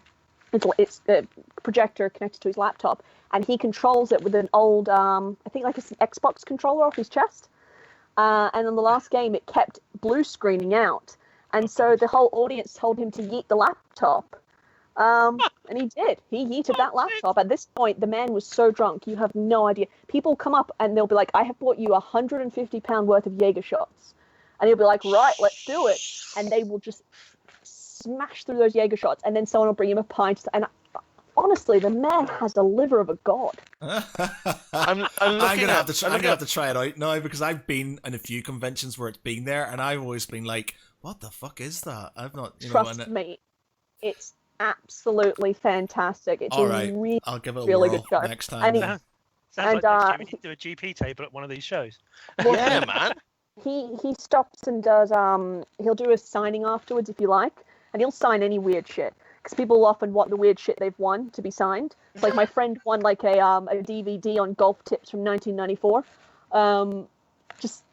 It's a projector connected to his laptop, and he controls it with an old I think like it's an Xbox controller off his chest. And in the last game, it kept blue screening out, and so the whole audience told him to yeet the laptop. And he did. He yeeted that laptop. At this point, the man was so drunk, you have no idea. People come up and they'll be like, I have bought you 150 pound worth of Jaeger shots. And he'll be like, right, let's do it. And they will just smash through those Jaeger shots. And then someone will bring him a pint. And honestly, the man has the liver of a god. I'm gonna have to try it out now, because I've been in a few conventions where it's been there, and I've always been like, what the fuck is that? I've not. Trust me, it's absolutely fantastic. It's all right. really, I'll give it a really whirl good show. next time. And Sounds like we need to do a GP table at one of these shows. Well, yeah, man. He stops and does he'll do a signing afterwards if you like, and he'll sign any weird shit, because people often want the weird shit they've won to be signed. It's like my friend won like a DVD on golf tips from 1994.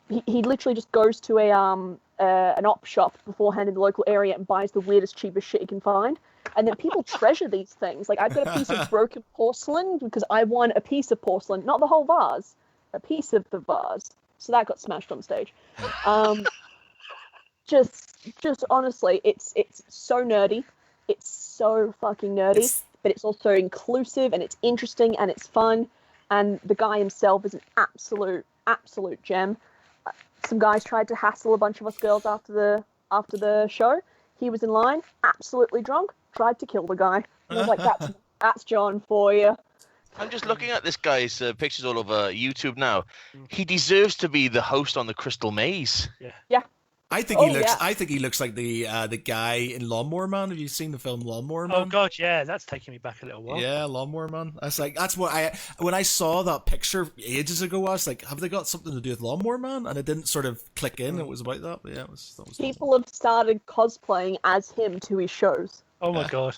He literally just goes to an op shop beforehand in the local area and buys the weirdest, cheapest shit he can find. And then people treasure these things. Like, I've got a piece of broken porcelain because I won a piece of porcelain, not the whole vase, a piece of the vase. So that got smashed on stage. Just honestly, it's so nerdy. It's so fucking nerdy, but it's also inclusive, and it's interesting, and it's fun. And the guy himself is an absolute gem. Some guys tried to hassle a bunch of us girls after the show. He was in line, absolutely drunk, tried to kill the guy. And I was like, that's John for you. I'm just looking at this guy's pictures all over YouTube now. He deserves to be the host on the Crystal Maze. Yeah. I think he looks like the guy in Lawnmower Man. Have you seen the film Lawnmower Man? Oh god, yeah, that's taking me back a little while. Yeah, Lawnmower Man. That's what when I saw that picture ages ago, I was like, have they got something to do with Lawnmower Man? And it didn't sort of click in. It was about that. But yeah, that was people have started cosplaying as him to his shows. Oh my god.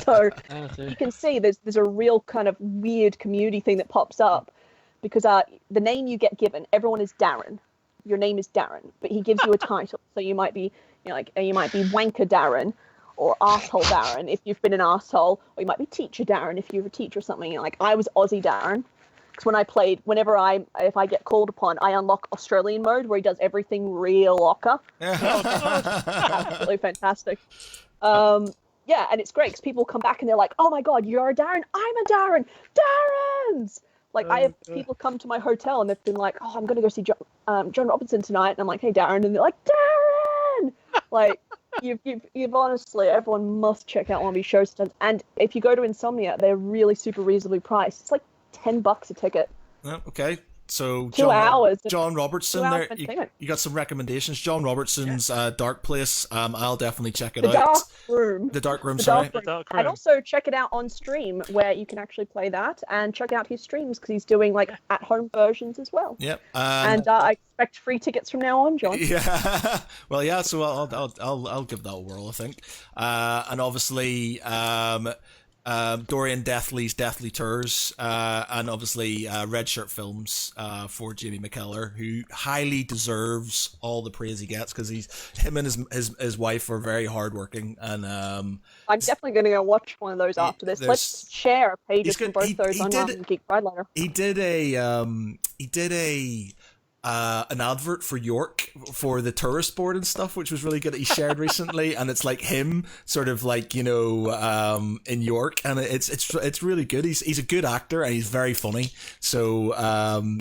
So you can see there's a real kind of weird community thing that pops up, because the name you get given, everyone is Darren. Your name is Darren, but he gives you a title. So you might be, you might be Wanker Darren, or Arsehole Darren if you've been an arsehole, or you might be Teacher Darren if you're a teacher or something. Like, I was Aussie Darren, because when I played, if I get called upon, I unlock Australian mode where he does everything real locker. Absolutely fantastic. Yeah, and it's great because people come back and they're like, "Oh my god, you're a Darren! I'm a Darren! Darren's!" Like, I have people come to my hotel and they've been like, "Oh, I'm going to go see John Robinson tonight," and I'm like, "Hey, Darren," and they're like, "Darren!" Like, you've honestly, everyone must check out one of these shows. And if you go to Insomnia, they're really super reasonably priced. It's like $10 a ticket. Okay. So 2 hours. John Robertson 2 hours there. entertainment. You got some recommendations. John Robertson's Dark Place. I'll definitely check it The out. Dark Room. The Dark Room. The Sorry. Dark Room. The Dark And Room. also check it out on stream where you can actually play that, and check out his streams because he's doing like at-home versions as well. Yep. And I expect free tickets from now on, John. Yeah. Well, yeah. So I'll give that a whirl, I think. And obviously, Dorian Deathly's Deathly Tours, and obviously Red Shirt Films for Jamie McKellar, who highly deserves all the praise he gets because him and his wife are very hardworking, and I'm definitely going to go watch one of those after this. Let's share pages from both those on Geek Pride later. He did an advert for York for the tourist board and stuff, which was really good. He shared recently, and it's like him, sort of like in York, and it's really good. He's a good actor and he's very funny. So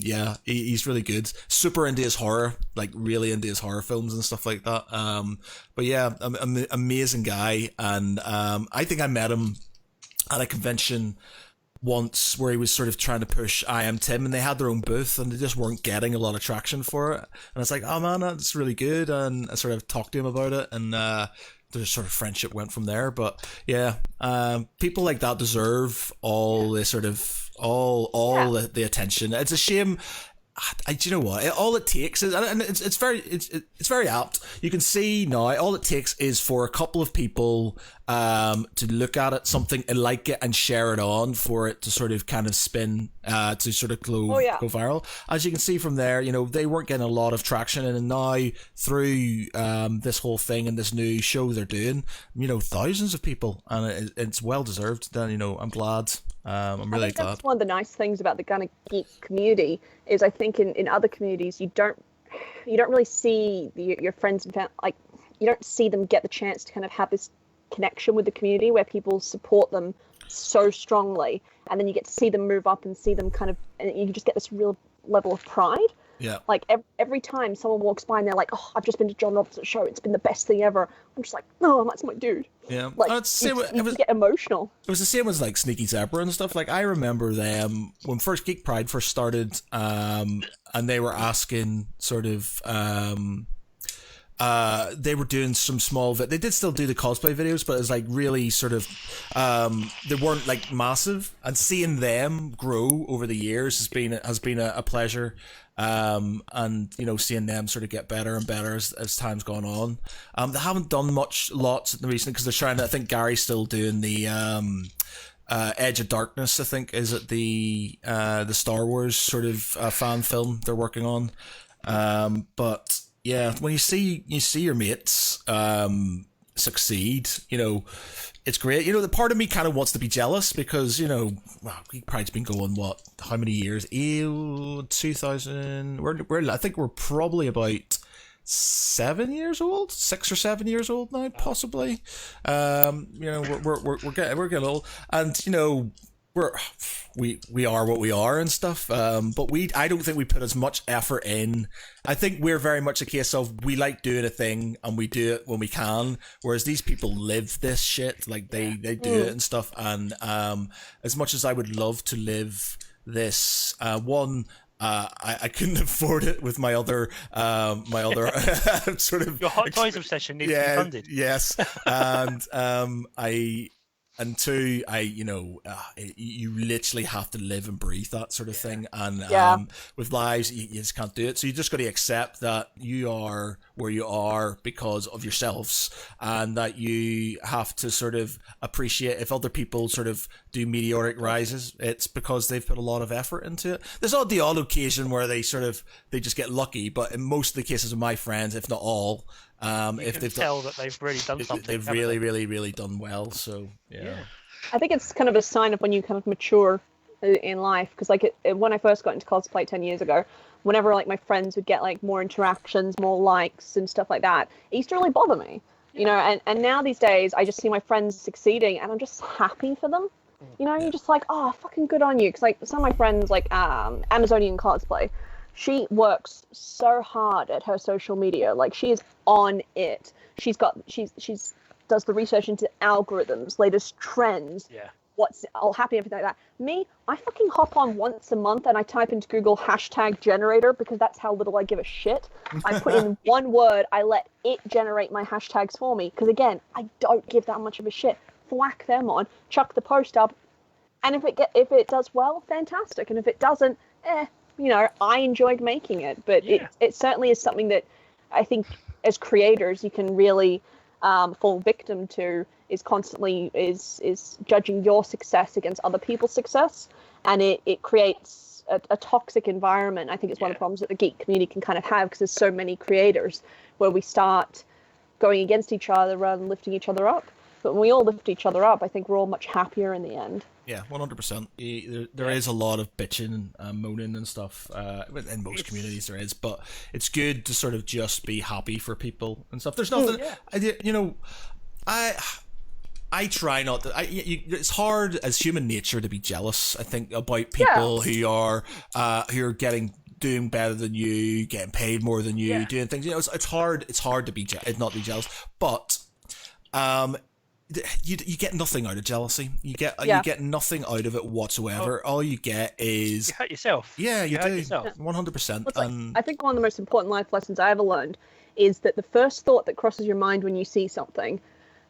yeah, he's really good. Super into his horror, like really into his horror films and stuff like that. But yeah, amazing guy, and I think I met him at a convention once where he was sort of trying to push I Am Tim, and they had their own booth and they just weren't getting a lot of traction for it, and it's like, oh man, that's really good, and I sort of talked to him about it, and the sort of friendship went from there. But yeah, people like that deserve all the sort of all the attention. It's a shame. Do you know what? All it takes is, and it's very apt. You can see now, all it takes is for a couple of people to look at it, something, and like it, and share it on for it to sort of kind of spin, to sort of go viral. As you can see from there, they weren't getting a lot of traction, and now through this whole thing and this new show they're doing, thousands of people, and it's well deserved. Then I'm glad. I'm really glad. That's one of the nice things about the kind of geek community is I think in other communities you don't really see your friends and family, like you don't see them get the chance to kind of have this connection with the community where people support them so strongly, and then you get to see them move up and see them kind of, and you just get this real level of pride. Yeah. Like every time someone walks by and they're like, "Oh, I've just been to John Robertson's show. It's been the best thing ever." I'm just like, "No, that's my dude." Yeah. Like, you get emotional. It was the same as like Sneaky Zebra and stuff. Like I remember them when Geek Pride first started, and they were asking sort of, they were doing some small. They did still do the cosplay videos, but it was like really sort of, they weren't like massive. And seeing them grow over the years has been a pleasure. And seeing them sort of get better and better as time's gone on. They haven't done lots recently because they're trying to. I think Gary's still doing the Edge of Darkness. I think is it the Star Wars sort of fan film they're working on. But yeah, when you see your mates succeed, it's great. The part of me kind of wants to be jealous because, Geek Pride's been going, how many years? 2000, I think we're probably about 7 years old, 6 or 7 years old now, possibly. We're getting old, and, we are what we are and stuff, but I don't think we put as much effort in. I think we're very much a case of we like doing a thing and we do it when we can, whereas these people live this shit, like they do it and stuff. And as much as I would love to live this, I couldn't afford it with my other sort of your Hot Toys obsession needs to be funded. Yes, and two, you literally have to live and breathe that sort of thing, and with lives, you just can't do it. So you just got to accept that you are where you are because of yourselves, and that you have to sort of appreciate if other people sort of do meteoric rises, it's because they've put a lot of effort into it. There's the odd occasion where they just get lucky, but in most of the cases of my friends, if not all, if they've tell that they've really done something, they've really done well. So yeah. I think it's kind of a sign of when you kind of mature in life, because when I first got into cosplay 10 years ago, whenever like my friends would get like more interactions, more likes and stuff like that, it used to really bother me, and now these days I just see my friends succeeding and I'm just happy for them. You're just like, oh, fucking good on you. Because like some of my friends, like Amazonian cosplay, she works so hard at her social media. Like she is on it. She's does the research into algorithms, latest trends, what's all happy, everything like that. Me, I fucking hop on once a month and I type into Google #generator because that's how little I give a shit. I put in one word, I let it generate my hashtags for me because again, I don't give that much of a shit. Whack them on, chuck the post up, and if it does well, fantastic, and if it doesn't, I enjoyed making it. But it certainly is something that I think as creators you can really fall victim to, is constantly is judging your success against other people's success, and it creates a toxic environment. I think it's one of the problems that the geek community can kind of have, because there's so many creators where we start going against each other rather than lifting each other up. But when we all lift each other up, I think we're all much happier in the end. Yeah, 100%. There is a lot of bitching and moaning and stuff. In most communities there is, but it's good to sort of just be happy for people and stuff. There's nothing, I try not to. It's hard as human nature to be jealous, I think, about people who are doing better than you, getting paid more than you, doing things. It's hard to be not be jealous, but you get nothing out of jealousy. You get nothing out of it whatsoever. All you get is you hurt yourself. Yeah, you do. 100%. I think one of the most important life lessons I ever learned is that the first thought that crosses your mind when you see something,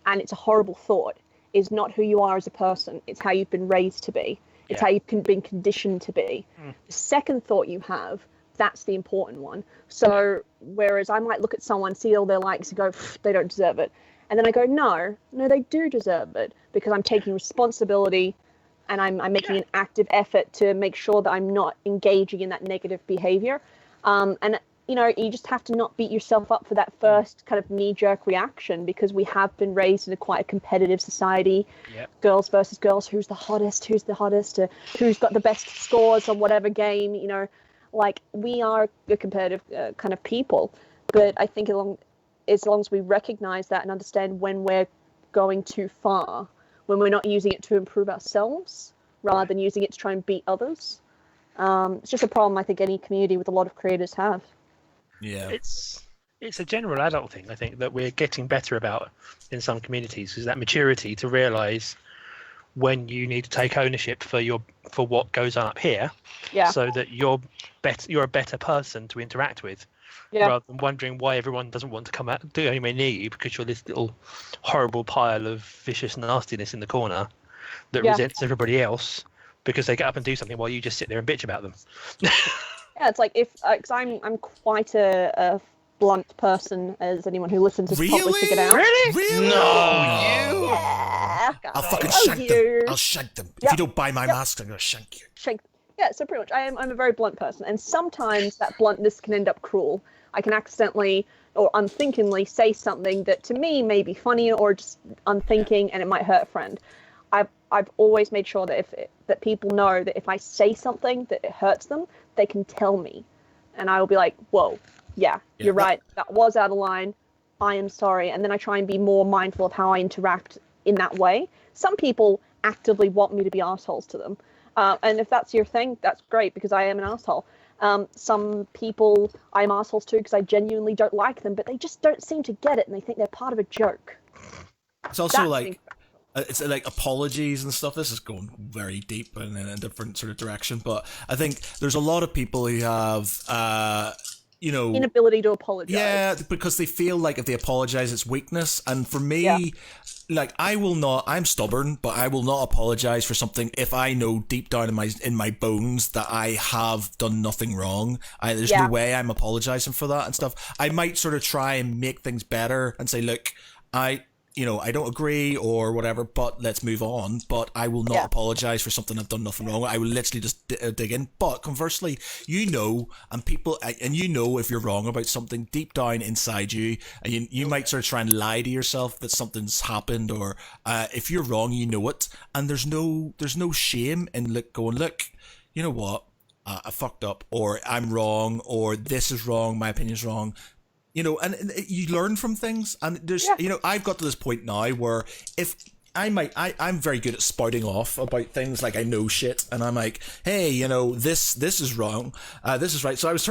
and it's a horrible thought, is not who you are as a person. It's how you've been raised to be. It's how you've been conditioned to be. The second thought you have, that's the important one. So whereas I might look at someone, see all their likes, and go, they don't deserve it. And then I go, no, they do deserve it, because I'm taking responsibility and I'm making an active effort to make sure that I'm not engaging in that negative behavior. And you just have to not beat yourself up for that first kind of knee-jerk reaction, because we have been raised in quite a competitive society. Girls versus girls, who's the hottest, who's got the best scores on whatever game, we are a competitive kind of people. But I think as long as we recognize that and understand when we're going too far, when we're not using it to improve ourselves rather than using it to try and beat others, it's just a problem I think any community with a lot of creators have. Yeah, it's a general adult thing, I think, that we're getting better about in some communities, is that maturity to realize when you need to take ownership for what goes on up here, so that you're a better person to interact with. Rather than wondering why everyone doesn't want to do anywhere near you because you're this little horrible pile of vicious nastiness in the corner that resents everybody else because they get up and do something while you just sit there and bitch about them. It's like because I'm quite a blunt person, as anyone who listens has probably figured out. Really? No, you. Yeah. I'll fucking shank them. I'll shank them. If you don't buy my mask, I'm gonna shank you. Yeah, so pretty much I'm a very blunt person, and sometimes that bluntness can end up cruel. I can accidentally or unthinkingly say something that to me may be funny or just unthinking, and it might hurt a friend. I've always made sure that that people know that if I say something that it hurts them, they can tell me, and I will be like, whoa, you're right, that was out of line, I am sorry. And then I try and be more mindful of how I interact in that way. Some people actively want me to be assholes to them. And if that's your thing, that's great, because I am an asshole. Some people I'm assholes to because I genuinely don't like them, but they just don't seem to get it, and they think they're part of a joke. It's also it's like apologies and stuff. This is going very deep and in a different sort of direction, but I think there's a lot of people who have inability to apologize. Yeah, because they feel like if they apologize, it's weakness. And for me, I'm stubborn, but I will not apologize for something if I know deep down in my bones that I have done nothing wrong. There's no way I'm apologizing for that and stuff. I might sort of try and make things better and say, look, I don't agree or whatever, but let's move on. But I will not apologize for something I've done nothing wrong. I will literally just dig in. But conversely, and people, and if you're wrong about something deep down inside you, and you might sort of try and lie to yourself that something's happened, or if you're wrong, you know it, and there's no shame in going, look, you know what, I fucked up, or I'm wrong, or this is wrong, my opinion's wrong. And you learn from things, and there's, I've got to this point now where if I'm very good at spouting off about things, like I know shit, and I'm like, hey, this is wrong, this is right. So I was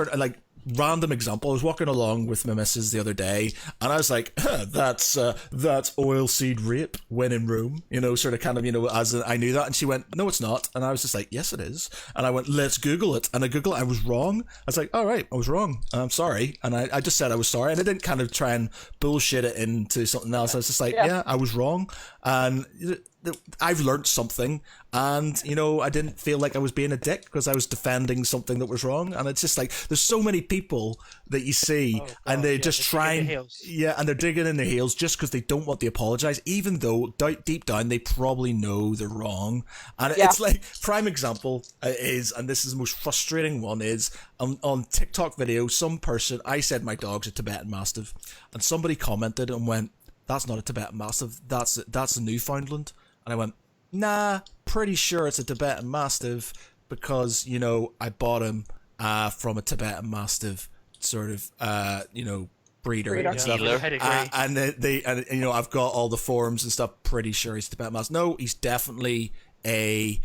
random example. I was walking along with my missus the other day, and I was like, that's oilseed rape when in Rome, sort of kind of, as I knew that, and she went, no, it's not, and I was just like, yes, it is, and I went, let's Google it, and I Googled it, I was wrong. I was like, all right, I was wrong, I'm sorry, and I just said I was sorry, and I didn't kind of try and bullshit it into something else. I was just like, yeah, I was wrong, and I've learned something, and I didn't feel like I was being a dick because I was defending something that was wrong. And it's just like there's so many people that you see, and they just try and and they're digging in their heels just because they don't want to apologize, even though deep down they probably know they're wrong. And it's like prime example is, and this is the most frustrating one, is on TikTok video, some person, I said my dog's a Tibetan Mastiff, and somebody commented and went, that's not a Tibetan Mastiff, that's a Newfoundland. And I went, nah, pretty sure it's a Tibetan Mastiff because, I bought him from a Tibetan Mastiff sort of, breeder and stuff. And I've got all the forums and stuff, pretty sure he's a Tibetan Mastiff. No, he's definitely a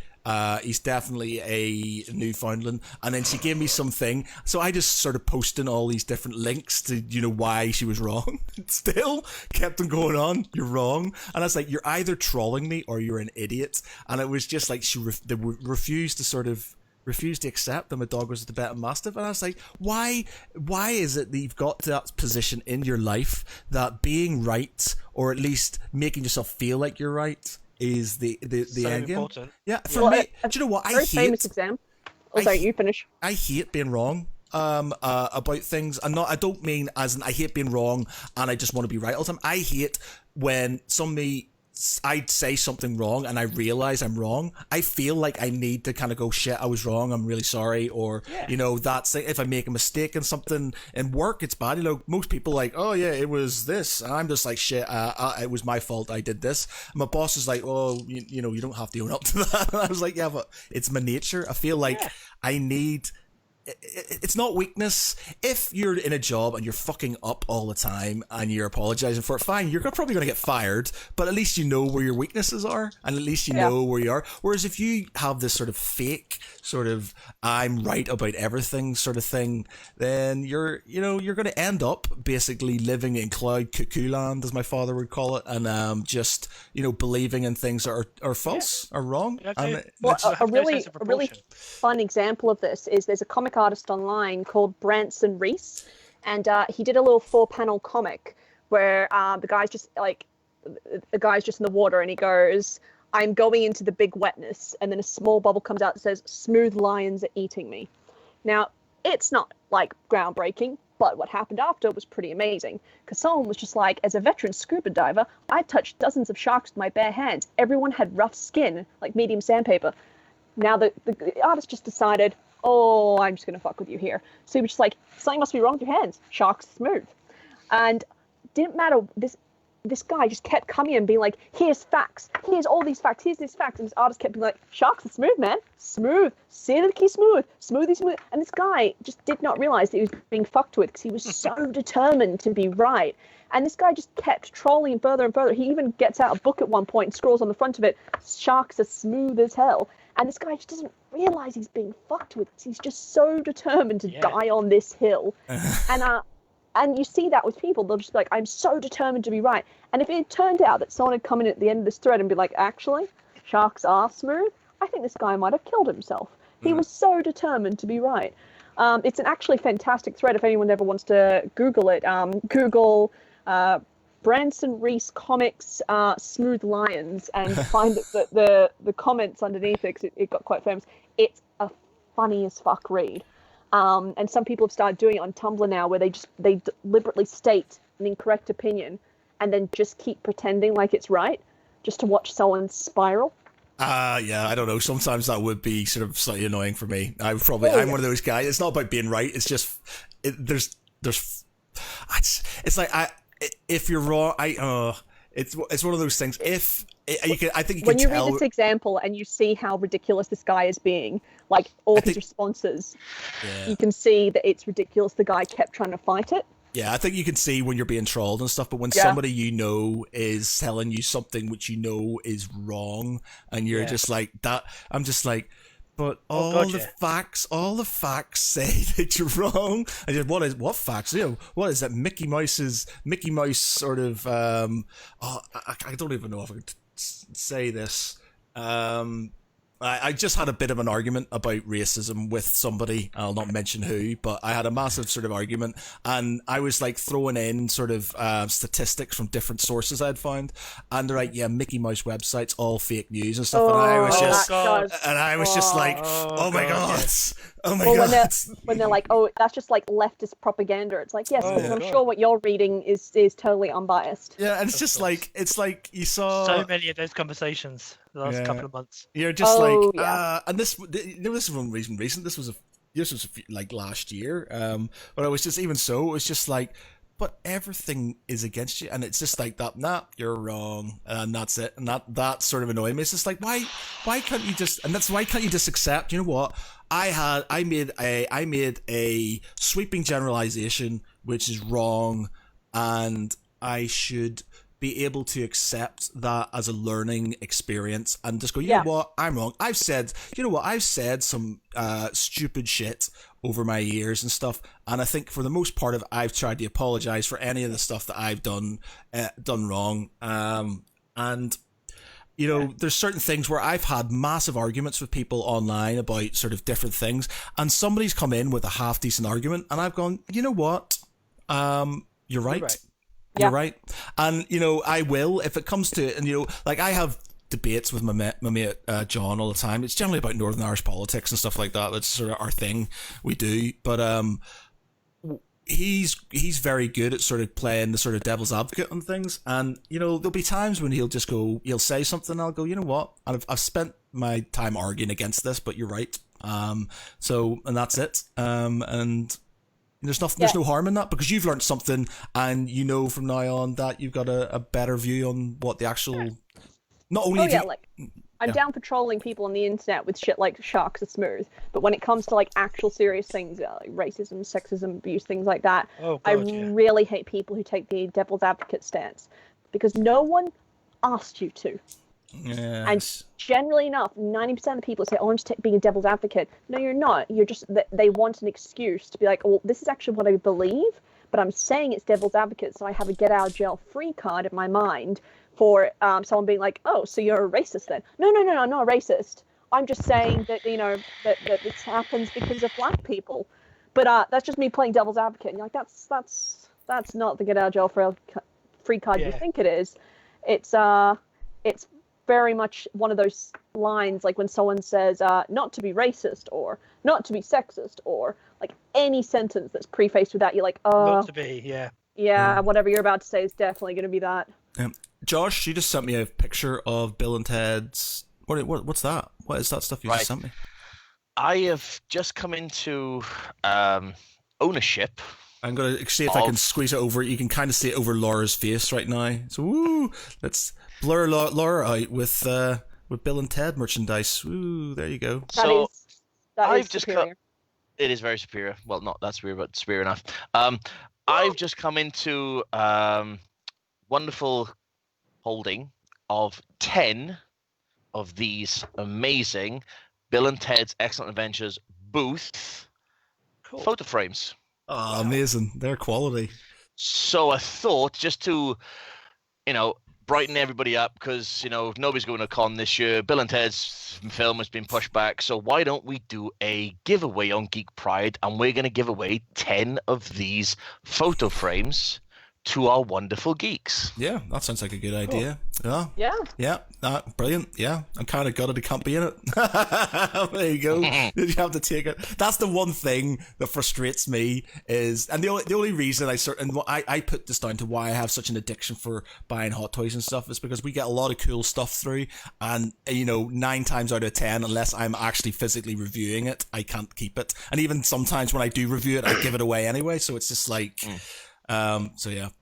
Newfoundland. And then she gave me something, so I just sort of posted all these different links to why she was wrong. Still kept on going on, you're wrong, and I was like, you're either trolling me or you're an idiot. And it was just like they refused to accept that my dog was a Tibetan Mastiff. And I was like, why is it that you've got to that position in your life that being right, or at least making yourself feel like you're right, is the so end game? Important. Yeah, for me, do you know what? Very famous example. Oh, sorry, you finish. I hate being wrong about things. I don't mean as in I hate being wrong and I just want to be right all the time. I hate when I'd say something wrong and I realize I'm wrong. I feel like I need to kind of go, shit, I was wrong, I'm really sorry. Or, that's if I make a mistake in something in work, it's bad. Most people like, oh yeah, it was this. And I'm just like, shit, it was my fault, I did this. And my boss is like, oh, you don't have to own up to that. And I was like, yeah, but it's my nature. I feel like I need... It's not weakness. If you're in a job and you're fucking up all the time and you're apologizing for it, fine, you're probably going to get fired, but at least you know where your weaknesses are, and at least you know where you are. Whereas if you have this sort of fake sort of I'm right about everything sort of thing, then you're going to end up basically living in cloud cuckoo land, as my father would call it, and just believing in things that are false or wrong. A really fun example of this is there's a comic artist online called Branson Reese, and he did a little 4-panel comic where the guy's just in the water, and he goes, I'm going into the big wetness, and then a small bubble comes out that says, smooth lions are eating me. Now, it's not groundbreaking, but what happened after was pretty amazing, because someone was just like, as a veteran scuba diver, I've touched dozens of sharks with my bare hands. Everyone had rough skin, like medium sandpaper. Now the artist just decided, oh, I'm just going to fuck with you here. So he was just like, something must be wrong with your hands. Sharks smooth. And didn't matter. This guy just kept coming and being like, here's facts. Here's all these facts. Here's these facts. And this artist kept being like, sharks are smooth, man. Smooth. Silky smooth. Smoothie smooth. And this guy just did not realize that he was being fucked with because he was so determined to be right. And this guy just kept trolling further and further. He even gets out a book at one point and scrolls on the front of it, sharks are smooth as hell. And this guy just doesn't realize he's being fucked with. He's just so determined to die on this hill. And you see that with people. They'll just be like, I'm so determined to be right. And if it turned out that someone had come in at the end of this thread and be like, actually, sharks are smooth, I think this guy might have killed himself. He was so determined to be right. It's an actually fantastic thread if anyone ever wants to Google it. Google Branson Reese comics Smooth Lions and find the comments underneath it, because it got quite famous. It's a funny as fuck read. And some people have started doing it on Tumblr now, where they deliberately state an incorrect opinion and then just keep pretending like it's right, just to watch someone spiral. Yeah, I don't know. Sometimes that would be sort of slightly annoying for me. I'm one of those guys. It's not about being right. It's just it's like if you're wrong, it's one of those things. If you can, I think you can tell. When you read this example and you see how ridiculous this guy is being, like all his responses, you can see that it's ridiculous. The guy kept trying to fight it. Yeah, I think you can see when you're being trolled and stuff, but when somebody is telling you something which is wrong, and you're just like that, I'm just like, But Oh, all God, the yeah. facts say that you're wrong. I said, what facts? What is that? Mickey Mouse sort of. I don't even know if I could say this. I just had a bit of an argument about racism with somebody. I'll not mention who, but I had a massive sort of argument, and I was like throwing in sort of statistics from different sources I'd found, and they're like, yeah, Mickey Mouse websites, all fake news and stuff, and I was just like, oh my god, oh my god. When they're like, oh, that's just like leftist propaganda. It's like, yes, because I'm sure what you're reading is totally unbiased. Yeah, and it's like you saw so many of those conversations the last couple of months. You're just and this wasn't recent. This was like last year. But it was just even so. It was just like, but everything is against you, and it's just like that. Nah, you're wrong, and that's it. And that sort of annoyed me. It's just like, why can't you just? And that's why can't you just accept? You know what? I made a sweeping generalization, which is wrong, and I should be able to accept that as a learning experience and just go, you know what, I'm wrong. I've said some stupid shit over my years and stuff, and I think for the most part of it, I've tried to apologize for any of the stuff that I've done wrong. And you know, there's certain things where I've had massive arguments with people online about sort of different things, and somebody's come in with a half decent argument, and I've gone, you know what, you're right. You're right. And, you know, I will, if it comes to it, and, you know, like I have debates with my mate John all the time. It's generally about Northern Irish politics and stuff like that. That's sort of our thing we do. But he's very good at sort of playing the sort of devil's advocate on things. And, you know, there'll be times when he'll say something and I'll go, you know what? I've spent my time arguing against this, but you're right. And that's it. And there's no harm in that, because you've learned something, and you know from now on that you've got a better view on what the actual. Not only. I'm down for trolling people on the internet with shit like sharks are smooth, but when it comes to like actual serious things like racism, sexism, abuse, things like that, really hate people who take the devil's advocate stance, because no one asked you to. Yes. And generally enough, 90% of the people say, oh, I'm just being a devil's advocate. No, you're not. You're just, they want an excuse to be like, well, this is actually what I believe, but I'm saying it's devil's advocate, so I have a get out of jail free card in my mind for someone being like, oh, so you're a racist then? No, I'm not a racist. I'm just saying that, you know, that this happens because of black people. But that's just me playing devil's advocate. And you're like, that's not the get out of jail free card you think it is. It's very much one of those lines, like when someone says not to be racist or not to be sexist, or like any sentence that's prefaced with that, you're like, not to be, whatever you're about to say is definitely going to be that. Josh, you just sent me a picture of Bill and Ted's. What's that? What is that stuff you just sent me? I have just come into ownership. I'm going to see if I can squeeze it over. You can kind of see it over Laura's face right now. So, woo! Let's blur Laura out with Bill and Ted merchandise. Ooh, there you go. That is superior. It is very superior. Well, not that superior, but superior enough. I've just come into wonderful holding of 10 of these amazing Bill and Ted's Excellent Adventures booth photo frames. Oh, amazing. They're quality. So I thought, just to, you know, brighten everybody up, because, you know, nobody's going to con this year. Bill and Ted's film has been pushed back. So why don't we do a giveaway on Geek Pride, and we're going to give away 10 of these photo frames to our wonderful geeks. Yeah, that sounds like a good idea. Yeah. Brilliant. Yeah, I'm kind of gutted it can't be in it. There you go. You have to take it. That's the one thing that frustrates me is, and the only reason I put this down to why I have such an addiction for buying Hot Toys and stuff is because we get a lot of cool stuff through, and, you know, 9 times out of 10, unless I'm actually physically reviewing it, I can't keep it. And even sometimes when I do review it, I give it away anyway. So it's just like, brilliant.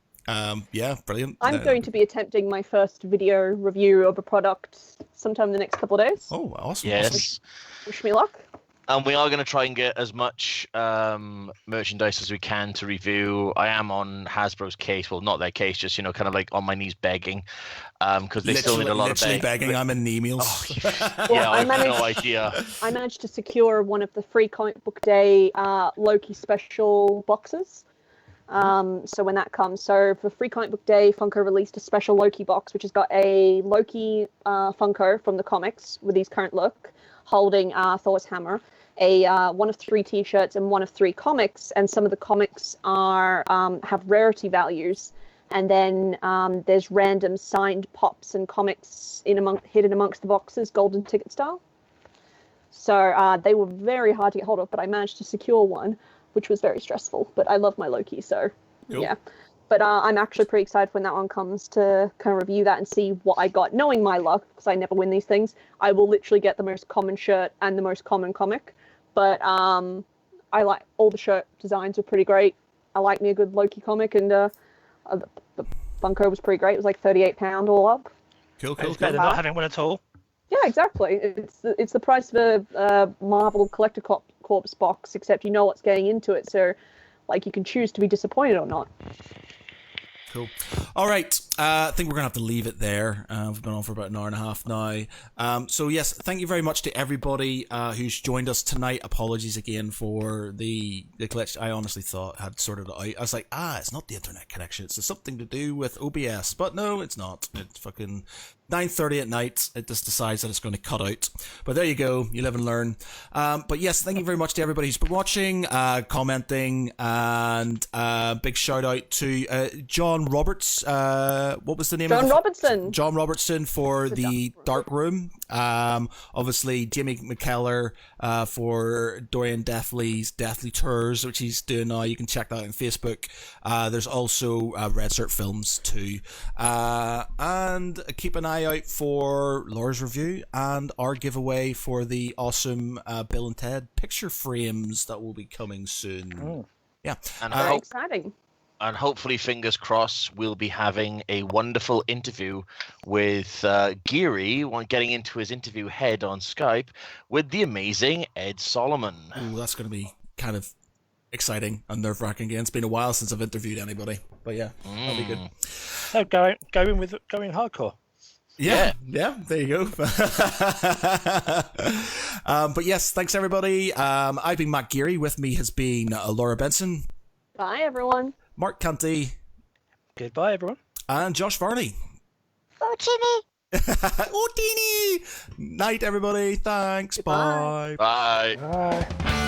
I'm going to be attempting my first video review of a product sometime in the next couple of days. Oh, awesome. Yes. Wish me luck. And we are going to try and get as much merchandise as we can to review. I am on Hasbro's case. Well, not their case, just, kind of like on my knees begging. Because they still need a lot of begging. I'm in emails. Yeah, I have no idea. I managed to secure one of the free Comic Book Day Loki special boxes. So when that comes, so for Free Comic Book Day, Funko released a special Loki box, which has got a Loki Funko from the comics with his current look, holding Thor's hammer, a one of 3 T-shirts, and one of 3 comics. And some of the comics are have rarity values, and then there's random signed pops and comics hidden amongst the boxes, golden ticket style. So they were very hard to get hold of, but I managed to secure one, which was very stressful. But I love my Loki, so cool. Yeah. But I'm actually pretty excited when that one comes to kind of review that and see what I got. Knowing my luck, because I never win these things, I will literally get the most common shirt and the most common comic. But I like all the shirt designs are pretty great. I like me a good Loki comic, and the Funko was pretty great. It was like £38 all up. Cool. It's better than not having one at all. Yeah, exactly. It's the price of a Marvel Collector Corps box, except you know what's getting into it, so like you can choose to be disappointed or not. Cool. All right. I think we're going to have to leave it there. We've been on for about an hour and a half now. So, yes, thank you very much to everybody who's joined us tonight. Apologies again for the glitch. I honestly thought I had sorted it out. I was like, it's not the internet connection. It's something to do with OBS. But no, it's not. It's fucking 9:30 at night. It just decides that it's going to cut out. But there you go. You live and learn. But yes, thank you very much to everybody who's been watching, commenting, and big shout out to John Roberts. What was the name? John Robertson for the Dark Room. Obviously Jimmy McKellar for Dorian Deathly's Deathly Tours, which he's doing now. You can check that out on Facebook. There's also Red Shirt Films too. And keep an eye out for Laura's review and our giveaway for the awesome Bill and Ted picture frames that will be coming soon. Yeah, and very exciting. And hopefully, fingers crossed, we'll be having a wonderful interview with Geary, getting into his interview head on Skype with the amazing Ed Solomon. Ooh, that's going to be kind of exciting and nerve-wracking again. It's been a while since I've interviewed anybody, but yeah, that'll be good. So go in hardcore. Yeah, there you go. But yes, thanks everybody. I've been Matt Geary. With me has been Laura Benson. Bye, everyone. Mark Canty. Goodbye, everyone. And Josh Varney. Oh, Timmy. Oh, Teeny. Night, everybody. Thanks. Goodbye. Bye. Bye. Bye.